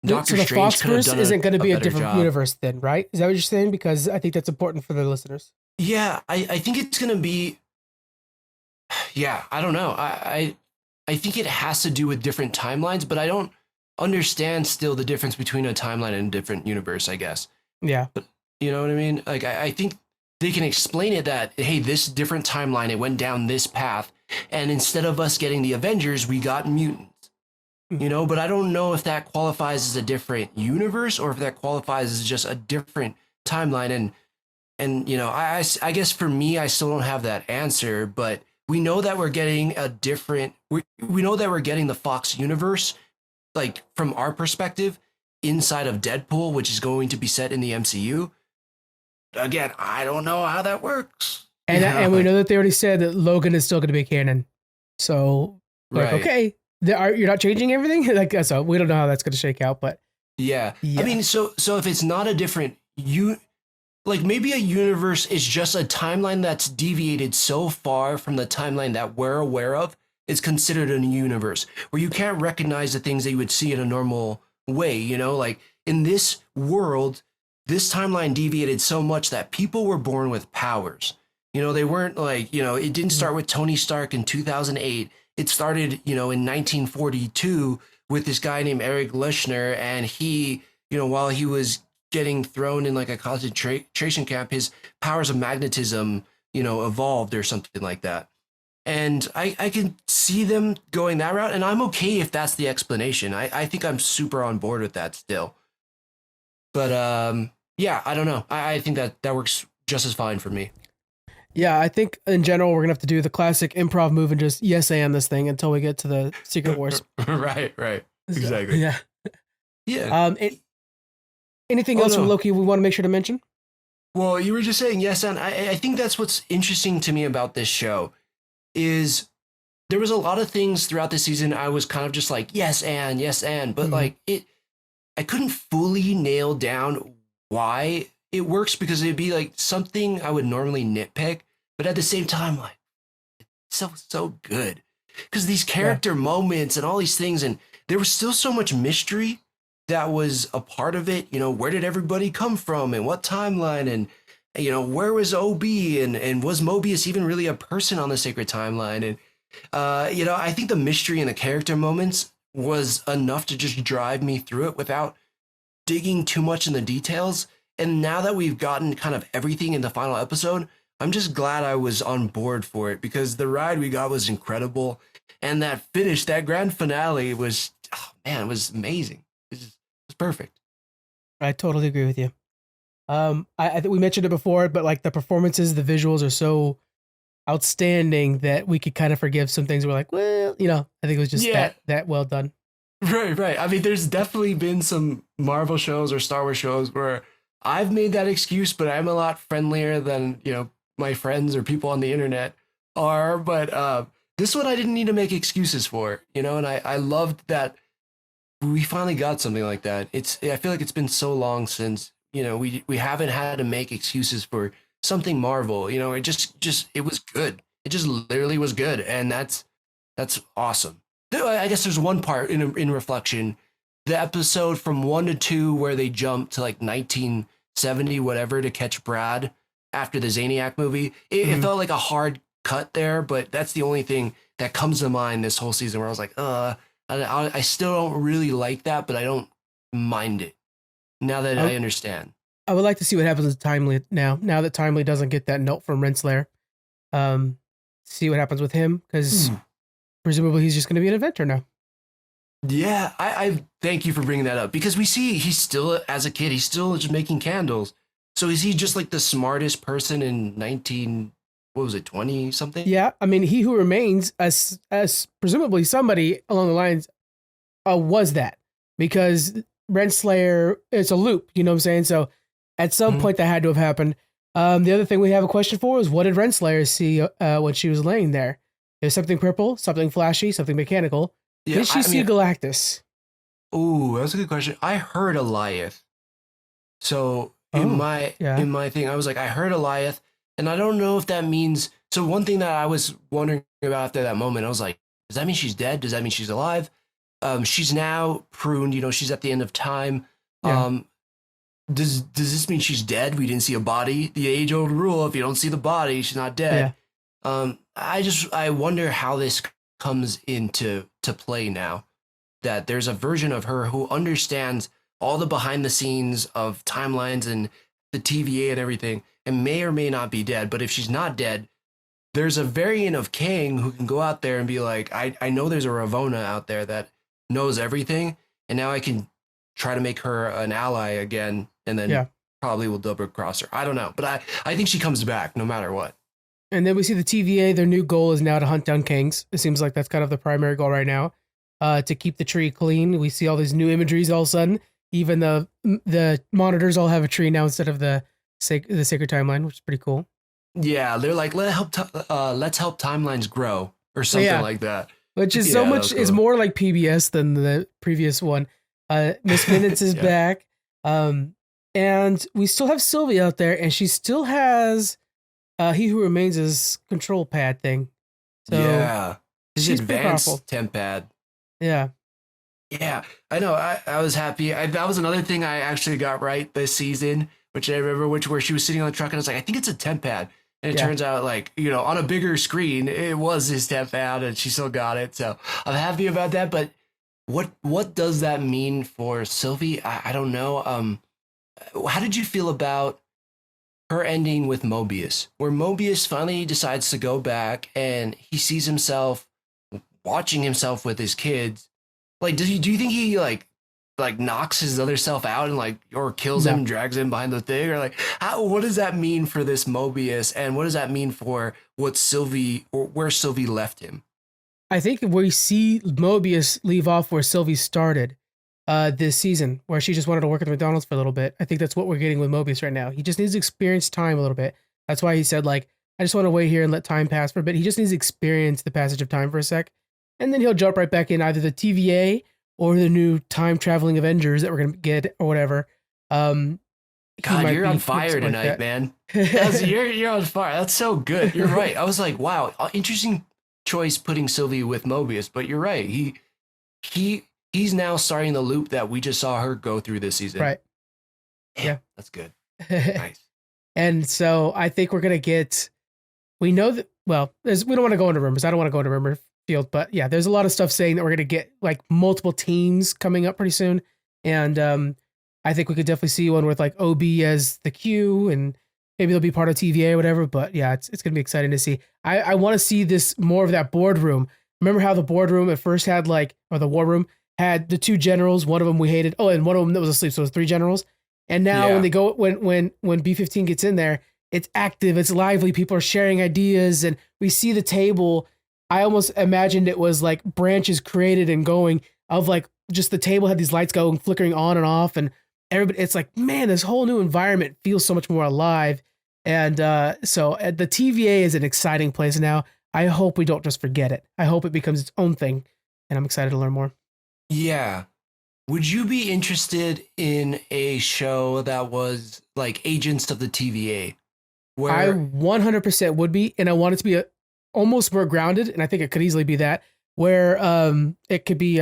Speaker 2: Doctor Strange could have done
Speaker 1: isn't going to be a different
Speaker 2: job.
Speaker 1: Universe then, right? Is that what you're saying? Because I think that's important for the listeners.
Speaker 2: Yeah, I think it's going to be, I don't know. I think it has to do with different timelines, but I don't understand still the difference between a timeline and a different universe, I guess.
Speaker 1: Yeah.
Speaker 2: But you know what I mean? Like, I think they can explain it that, hey, this different timeline, it went down this path. And instead of us getting the Avengers, we got mutants. You know, but I don't know if that qualifies as a different universe or if that qualifies as just a different timeline. And you know, I guess for me, I still don't have that answer, but we know that we're getting we know that we're getting the Fox universe, like from our perspective, inside of Deadpool, which is going to be set in the MCU. Again, I don't know how that works.
Speaker 1: And we know that they already said that Logan is still going to be canon. So, okay. You're not changing everything? Like, so we don't know how that's going to shake out, but
Speaker 2: yeah. I mean, so if it's not a different like maybe a universe is just a timeline that's deviated so far from the timeline that we're aware of, it's considered a universe where you can't recognize the things that you would see in a normal way. You know, like in this world, this timeline deviated so much that people were born with powers. You know, they weren't like, you know, it didn't start with Tony Stark in 2008. It started, you know, in 1942 with this guy named Eric Leshner, and he, you know, while he was getting thrown in like a concentration camp, his powers of magnetism, you know, evolved or something like that. And I can see them going that route, and I'm okay if that's the explanation. I think I'm super on board with that still. But I don't know. I think that works just as fine for me.
Speaker 1: Yeah, I think in general we're gonna have to do the classic improv move and just yes and this thing until we get to the Secret Wars.
Speaker 2: right, exactly.
Speaker 1: Yeah. Anything else from Loki we want to make sure to mention?
Speaker 2: Well, you were just saying yes, and I think that's what's interesting to me about this show is there was a lot of things throughout the season I was kind of just like, yes, and, but like I couldn't fully nail down why it works because it'd be like something I would normally nitpick, but at the same time, like, so good because these character moments and all these things, and there was still so much mystery that was a part of it. You know, where did everybody come from and what timeline, and you know, where was OB, and was Mobius even really a person on the sacred timeline? And you know, I think the mystery and the character moments was enough to just drive me through it without digging too much in the details. And now that we've gotten kind of everything in the final episode, I'm just glad I was on board for it because the ride we got was incredible. And that finish, that grand finale was, oh man, it was amazing. It was perfect.
Speaker 1: I totally agree with you. I think we mentioned it before, but like the performances, the visuals are so outstanding that we could kind of forgive some things. We're like, well, you know, I think it was just that well done.
Speaker 2: Right. I mean, there's definitely been some Marvel shows or Star Wars shows where I've made that excuse, but I'm a lot friendlier than, you know, my friends or people on the internet are. But this one I didn't need to make excuses for, you know, and I loved that we finally got something like that. I feel like it's been so long since, you know, we haven't had to make excuses for something Marvel, you know. It it was good. It just literally was good, and that's awesome. I guess there's one part in reflection, the episode from 1 to 2 where they jump to like 1970 whatever to catch Brad after the Zaniac movie. It felt like a hard cut there, but that's the only thing that comes to mind this whole season where I was like, I still don't really like that, but I don't mind it now that I understand.
Speaker 1: I would like to see what happens with Timely now that Timely doesn't get that note from Renslayer. See what happens with him, because presumably he's just going to be an inventor now.
Speaker 2: Yeah, I thank you for bringing that up, because we see he's still, as a kid, he's still just making candles. So is he just like the smartest person in 20 something?
Speaker 1: Yeah, I mean, He Who Remains, as presumably somebody along the lines, was that, because Renslayer, it's a loop, you know what I'm saying? So at some point that had to have happened. The other thing we have a question for is, what did Renslayer see when she was laying there? It was something purple, something flashy, something mechanical.
Speaker 2: Yeah,
Speaker 1: did she see Galactus?
Speaker 2: Oh, that's a good question. I heard Eliath. So in my thing, I was like, I heard Eliath, and I don't know if that means. So one thing that I was wondering about after that moment, I was like, does that mean she's dead? Does that mean she's alive? She's now pruned. You know, she's at the end of time. Yeah. Does this mean she's dead? We didn't see a body. The age-old rule: if you don't see the body, she's not dead. Yeah. I wonder how this comes into play now. That there's a version of her who understands all the behind the scenes of timelines and the TVA and everything, and may or may not be dead. But if she's not dead, there's a variant of Kang who can go out there and be like, I know there's a Ravonna out there that knows everything, and now I can try to make her an ally again, and then probably will double cross her. I don't know, but I think she comes back no matter what.
Speaker 1: And then we see the TVA, their new goal is now to hunt down Kangs. It seems like that's kind of the primary goal right now, to keep the tree clean. We see all these new imageries all of a sudden. Even the monitors all have a tree now instead of the sacred timeline, which is pretty cool.
Speaker 2: Yeah, they're like, let's help timelines grow or something like that.
Speaker 1: Which is so much, cool. Is more like PBS than the previous one. Miss Minutes is back. And we still have Sylvie out there, and she still has He Who Remains' control pad thing. So
Speaker 2: yeah. She's advanced temp pad.
Speaker 1: Yeah.
Speaker 2: Yeah, I know. I was happy. That was another thing I actually got right this season, which I remember, where she was sitting on the truck and I was like, I think it's a temp pad. And it turns out, like, you know, on a bigger screen, it was his temp pad and she still got it. So I'm happy about that. But what does that mean for Sylvie? I don't know. How did you feel about her ending with Mobius, where Mobius finally decides to go back and he sees himself watching himself with his kids? Like, do you think he like knocks his other self out and like, or kills him, drags him behind the thing, or like, what does that mean for this Mobius, and what does that mean for what Sylvie, or where Sylvie left him?
Speaker 1: I think we see Mobius leave off where Sylvie started this season, where she just wanted to work at the McDonald's for a little bit. I think that's what we're getting with Mobius right now. He just needs to experience time a little bit. That's why he said, like, I just want to wait here and let time pass for a bit. He just needs to experience the passage of time for a sec, and then he'll jump right back in either the TVA or the new time traveling Avengers that we're gonna get or whatever. Um,
Speaker 2: God, you're on fire tonight, man. You're on fire. That's so good. You're right. I was like, wow, interesting choice putting Sylvie with Mobius, but you're right. He's now starting the loop that we just saw her go through this season.
Speaker 1: Right.
Speaker 2: Yeah, that's good. Nice.
Speaker 1: And so I think we're gonna get. We know that. Well, we don't want to go into rumors. I don't want to go into rumor field, but yeah, there's a lot of stuff saying that we're gonna get like multiple teams coming up pretty soon, and I think we could definitely see one with like OB as the Q, and maybe they'll be part of TVA or whatever. But yeah, it's gonna be exciting to see. I want to see this more of that boardroom. Remember how the boardroom at first had or the war room had the 2 generals. One of them we hated. Oh, and one of them that was asleep. So it was 3 generals. And now when they go when B-15 gets in there, it's active, it's lively. People are sharing ideas, and we see the table. I almost imagined it was like branches created and going of like just the table had these lights going flickering on and off, and everybody. It's like, man, this whole new environment feels so much more alive. And so the TVA is an exciting place now. I hope we don't just forget it. I hope it becomes its own thing, and I'm excited to learn more.
Speaker 2: Yeah. Would you be interested in a show that was like Agents of the TVA?
Speaker 1: Where I 100% would be, and I want it to be almost more grounded, and I think it could easily be that, where it could be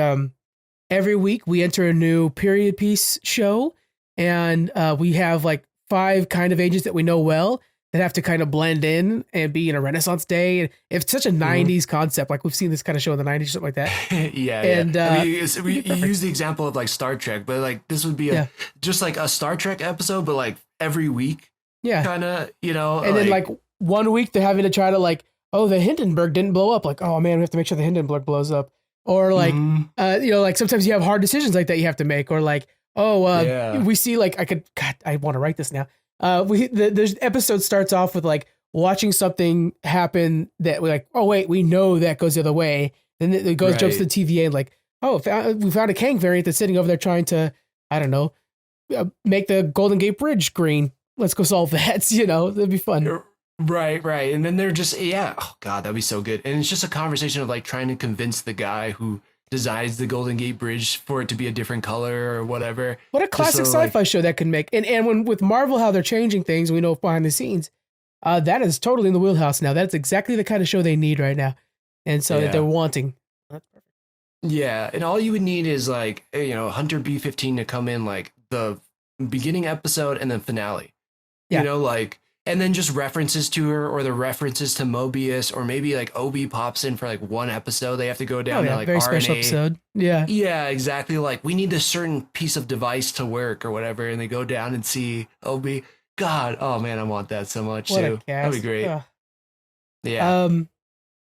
Speaker 1: every week we enter a new period piece show, and we have like 5 kind of agents that we know well that have to kind of blend in and be in a Renaissance day. And it's such a 90s concept. Like we've seen this kind of show in the 90s or something like that.
Speaker 2: Yeah.
Speaker 1: And
Speaker 2: I mean, we use the example of like Star Trek, but like this would be just like a Star Trek episode, but like every week.
Speaker 1: Yeah.
Speaker 2: Kind of,
Speaker 1: And then like one week they're having to try to like, oh, the Hindenburg didn't blow up. Like, oh man, we have to make sure the Hindenburg blows up. Or like, like sometimes you have hard decisions like that you have to make. Or like, we see like, I want to write this now. The episode starts off with like watching something happen that we're like, oh wait, we know that goes the other way. Then it goes, jumps to the TVA and like, oh, we found a Kang variant that's sitting over there trying to, I don't know, make the Golden Gate Bridge green. Let's go solve that. That'd be fun.
Speaker 2: Right. And then they're just, oh God, that'd be so good. And it's just a conversation of like trying to convince the guy who designs the Golden Gate Bridge for it to be a different color or whatever.
Speaker 1: What a classic sci-fi show that could make. And when with Marvel, how they're changing things, we know behind the scenes, that is totally in the wheelhouse now. That's exactly the kind of show they need right now. And so that they're wanting. That's perfect.
Speaker 2: Yeah. And all you would need is like, Hunter B-15 to come in like the beginning episode and then finale. Yeah. And then just references to her or the references to Mobius, or maybe like Obi pops in for like one episode. They have to go down to like
Speaker 1: very
Speaker 2: RNA.
Speaker 1: Special episode. Yeah.
Speaker 2: Yeah, exactly. Like we need a certain piece of device to work or whatever. And they go down and see Obi. God, oh man, I want that so much too. That'd be great. Yeah.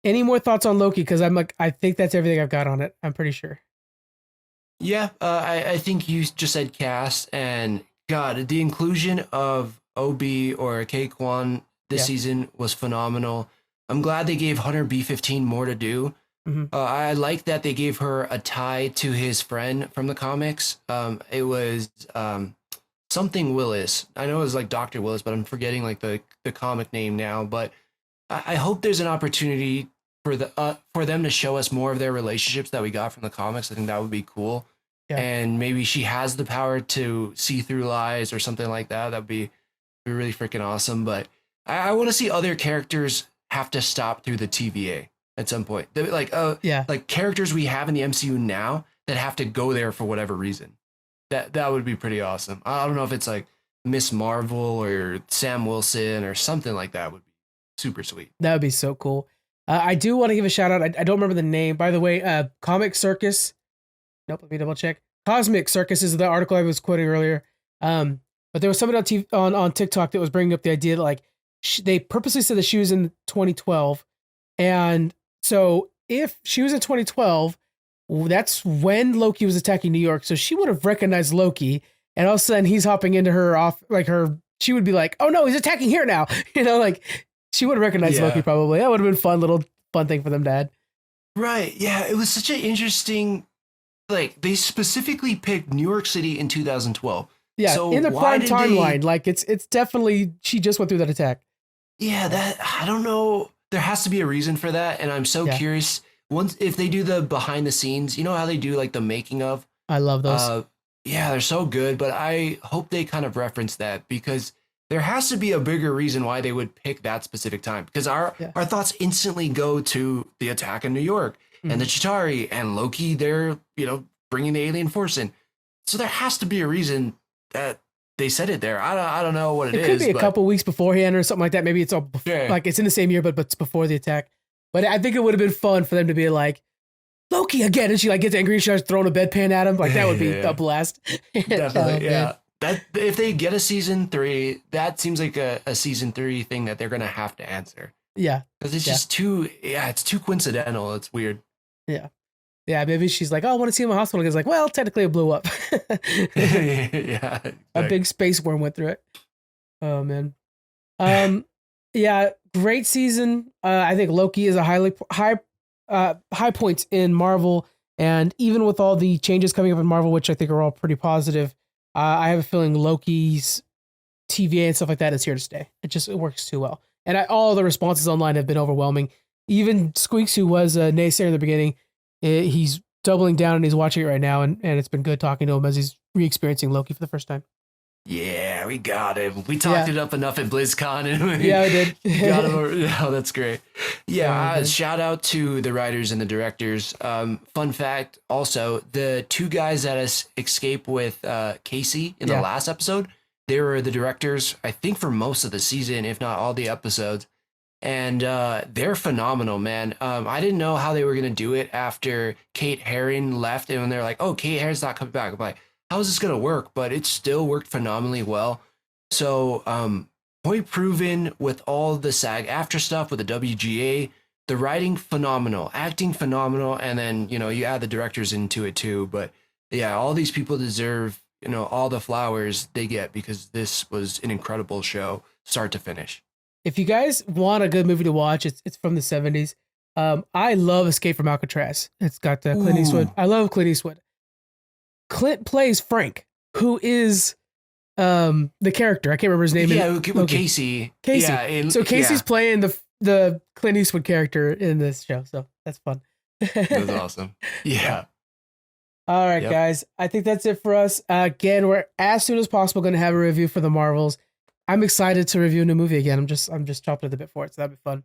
Speaker 1: Any more thoughts on Loki? Because I think that's everything I've got on it. I'm pretty sure.
Speaker 2: Yeah. I think you just said cast, and God, the inclusion of OB or K-Kwan this season was phenomenal. I'm glad they gave Hunter B-15 more to do. Mm-hmm. I like that they gave her a tie to his friend from the comics. It was something Willis. I know it was like Dr. Willis, but I'm forgetting like the comic name now. But I hope there's an opportunity for them to show us more of their relationships that we got from the comics. I think that would be cool. Yeah. And maybe she has the power to see through lies or something like that. That'd be really freaking awesome. But I want to see other characters have to stop through the TVA at some point. Like characters we have in the MCU now that have to go there for whatever reason. That would be pretty awesome. I don't know if it's like Miss Marvel or Sam Wilson or something like that. Would be super sweet.
Speaker 1: That would be so cool. I do want to give a shout out. I don't remember the name, by the way. Comic Circus. Nope. Let me double check. Cosmic Circus is the article I was quoting earlier. But there was somebody on TikTok that was bringing up the idea that like they purposely said that she was in 2012, and so if she was in 2012, that's when Loki was attacking New York. So she would have recognized Loki, and all of a sudden he's hopping into her off like her. She would be like, "Oh no, he's attacking here now!" Like she would have recognized Loki probably. That would have been fun thing for them to add.
Speaker 2: Right? Yeah, it was such an interesting. Like they specifically picked New York City in 2012.
Speaker 1: Yeah, so in the prime timeline, like it's definitely she just went through that attack.
Speaker 2: Yeah, that I don't know. There has to be a reason for that, and I'm so
Speaker 1: Yeah,
Speaker 2: curious. Once if they do the behind the scenes, you know how they do like the making of.
Speaker 1: I love those.
Speaker 2: Uh, yeah, they're so good, but I hope they kind of reference that because there has to be a bigger reason why they would pick that specific time. Because
Speaker 1: Yeah.
Speaker 2: our thoughts instantly go to the attack in New York and the
Speaker 1: Mhm.
Speaker 2: Chitauri and Loki. They're bringing the alien force in, so there has to be a reason that they said it there. I don't know what it
Speaker 1: It could
Speaker 2: is,
Speaker 1: be a
Speaker 2: but
Speaker 1: couple weeks beforehand or something like that. Maybe it's all
Speaker 2: yeah,
Speaker 1: like it's in the same year, but it's before the attack. But I think it would have been fun for them to be like Loki again, and she like gets angry and she starts throwing a bedpan at him. Like that would be a
Speaker 2: yeah,
Speaker 1: blast. Oh,
Speaker 2: definitely,
Speaker 1: man.
Speaker 2: yeah. That if they get a season three, that seems like a season three thing that they're gonna have to answer.
Speaker 1: Yeah,
Speaker 2: Because it's
Speaker 1: yeah,
Speaker 2: just too, yeah, it's too coincidental. It's weird.
Speaker 1: yeah, yeah. Maybe she's like, oh, I want to see him in the hospital. It's like, well, technically it blew up.
Speaker 2: Yeah,
Speaker 1: A big space worm went through it. Oh man. Um, yeah, great season. I think Loki is a high points in Marvel, and even with all the changes coming up in Marvel, which I think are all pretty positive, I have a feeling Loki's TVA and stuff like that is here to stay. It works too well, and all the responses online have been overwhelming. Even Squeaks, who was a naysayer in the beginning, he's doubling down and he's watching it right now, and it's been good talking to him as he's re-experiencing Loki for the first time.
Speaker 2: yeah, we got him. We talked
Speaker 1: Yeah,
Speaker 2: it up enough at BlizzCon, and
Speaker 1: yeah, I
Speaker 2: we got
Speaker 1: did.
Speaker 2: him. Oh, that's great.
Speaker 1: Oh,
Speaker 2: Yeah,
Speaker 1: man.
Speaker 2: shout out to the writers and the directors. Fun fact, also the two guys that escape with Casey in the
Speaker 1: Yeah.
Speaker 2: last episode, they were the directors. I think for most of the season, if not all the episodes. And they're phenomenal, man. I didn't know how they were gonna do it after Kate Herron left, and when they're like, "Oh, Kate Herron's not coming back," I'm like, "How is this gonna work?" But it still worked phenomenally well. So, point proven with all the SAG after stuff with the WGA, the writing phenomenal, acting phenomenal, and then you add the directors into it too. But yeah, all these people deserve all the flowers they get because this was an incredible show, start to finish.
Speaker 1: If you guys want a good movie to watch, it's from the 70s. I love Escape from Alcatraz. It's got Clint Eastwood.
Speaker 2: Ooh.
Speaker 1: I love Clint Eastwood. Clint plays Frank, who is the character. I can't remember his name in
Speaker 2: Yeah, with
Speaker 1: Loki.
Speaker 2: Casey.
Speaker 1: Casey.
Speaker 2: Yeah, and
Speaker 1: So Casey's
Speaker 2: yeah,
Speaker 1: playing the Clint Eastwood character in this show. So that's fun.
Speaker 2: that's awesome.
Speaker 1: Yeah.
Speaker 2: Yeah.
Speaker 1: All right,
Speaker 2: Yep.
Speaker 1: guys. I think that's it for us. Again, we're as soon as possible going to have a review for the Marvels. I'm excited to review a new movie again. I'm just chopped at the bit for it, so that'd be fun.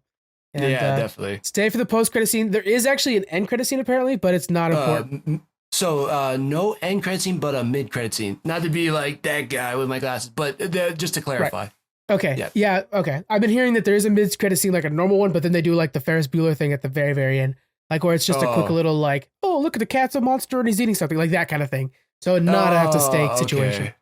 Speaker 1: And
Speaker 2: Yeah, definitely.
Speaker 1: stay for the post credit scene. There is actually an end credit scene apparently, but it's not important.
Speaker 2: So no end credit scene, but a mid credit scene. Not to be like that guy with my glasses, but just to
Speaker 1: Right.
Speaker 2: clarify.
Speaker 1: Okay.
Speaker 2: Yeah.
Speaker 1: Yeah. Okay. I've been hearing that there is a mid credit scene like a normal one, but then they do like the Ferris Bueller thing at the very, very end, like where it's just a quick
Speaker 2: Oh.
Speaker 1: little like, oh, look at the cat's a monster and he's eating something, like that kind of thing. So not a have to stake situation.
Speaker 2: Okay.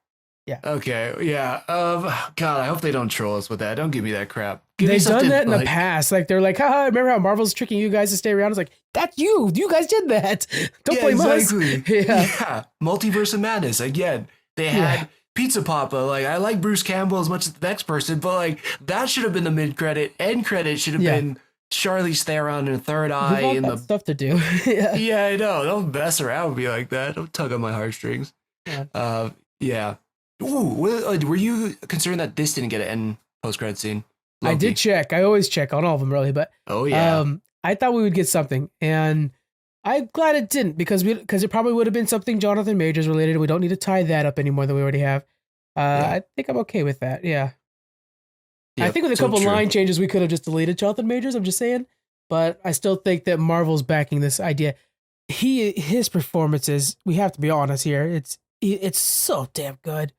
Speaker 1: Yeah.
Speaker 2: Okay. Yeah. God, I hope they don't troll us with that. Don't give me that crap. Give me
Speaker 1: They've done
Speaker 2: something
Speaker 1: that in the
Speaker 2: like,
Speaker 1: past. Like they're like, haha, remember how Marvel's tricking you guys to stay around? It's like, that's you. You guys did that. Don't
Speaker 2: yeah,
Speaker 1: blame
Speaker 2: exactly.
Speaker 1: us. Yeah.
Speaker 2: Yeah. Multiverse of Madness again. They had
Speaker 1: Yeah.
Speaker 2: Pizza Papa. Like I like Bruce Campbell as much as the next person, but like that should have been the mid credit. End credit should have
Speaker 1: Yeah.
Speaker 2: been Charlize Theron and Third
Speaker 1: We've
Speaker 2: Eye
Speaker 1: all
Speaker 2: in
Speaker 1: got
Speaker 2: the.
Speaker 1: stuff to do. Yeah.
Speaker 2: Yeah, I know. Don't mess around with me like that. Don't tug on my heartstrings.
Speaker 1: Yeah.
Speaker 2: Yeah. Ooh, were you concerned that this didn't get an end post credit scene?
Speaker 1: I
Speaker 2: Loki.
Speaker 1: did check. I always check on all of them really, but
Speaker 2: Oh yeah.
Speaker 1: I thought we would get something, and I'm glad it didn't because it probably would have been something Jonathan Majors related. We don't need to tie that up anymore than we already have.
Speaker 2: Yeah.
Speaker 1: I think I'm okay with that. Yeah. I
Speaker 2: Yep,
Speaker 1: think with a
Speaker 2: so
Speaker 1: couple
Speaker 2: true.
Speaker 1: line changes, we could have just deleted Jonathan Majors. I'm just saying, but I still think that Marvel's backing this idea. His performances, we have to be honest here. It's so damn good.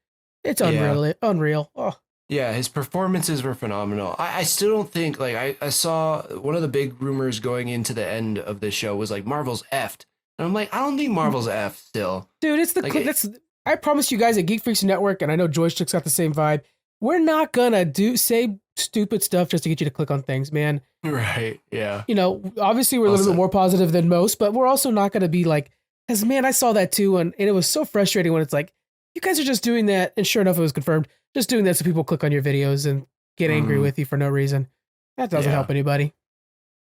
Speaker 1: It's
Speaker 2: Yeah.
Speaker 1: unreal. Unreal. Oh,
Speaker 2: Yeah, his performances were phenomenal. I still don't think like I saw one of the big rumors going into the end of the show was like Marvel's effed. And I'm like, I don't think Marvel's effed still.
Speaker 1: dude, it's the
Speaker 2: Like
Speaker 1: that's. I promise you guys at Geek Freaks Network, and I know Joystick's got the same vibe. We're not gonna say stupid stuff just to get you to click on things, man.
Speaker 2: right. Yeah.
Speaker 1: You know, obviously we're a little
Speaker 2: Also,
Speaker 1: bit more positive than most, but we're also not gonna be like, because man, I saw that too, and it was so frustrating when it's like, you guys are just doing that, and sure enough, it was confirmed, just doing that so people click on your videos and get angry
Speaker 2: mhm,
Speaker 1: with you for no reason. That doesn't
Speaker 2: yeah.
Speaker 1: help anybody.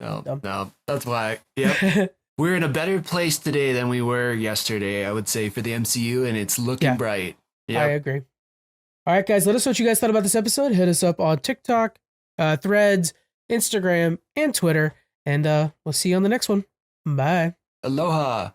Speaker 2: No,
Speaker 1: Dumb.
Speaker 2: no. That's why. Yep. We're in a better place today than we were yesterday, I would say, for the MCU, and it's looking
Speaker 1: Yeah.
Speaker 2: bright.
Speaker 1: I
Speaker 2: Yep.
Speaker 1: agree. All right, guys, let us know what you guys thought about this episode. Hit us up on TikTok, Threads, Instagram, and Twitter. And we'll see you on the next one. Bye.
Speaker 2: Aloha.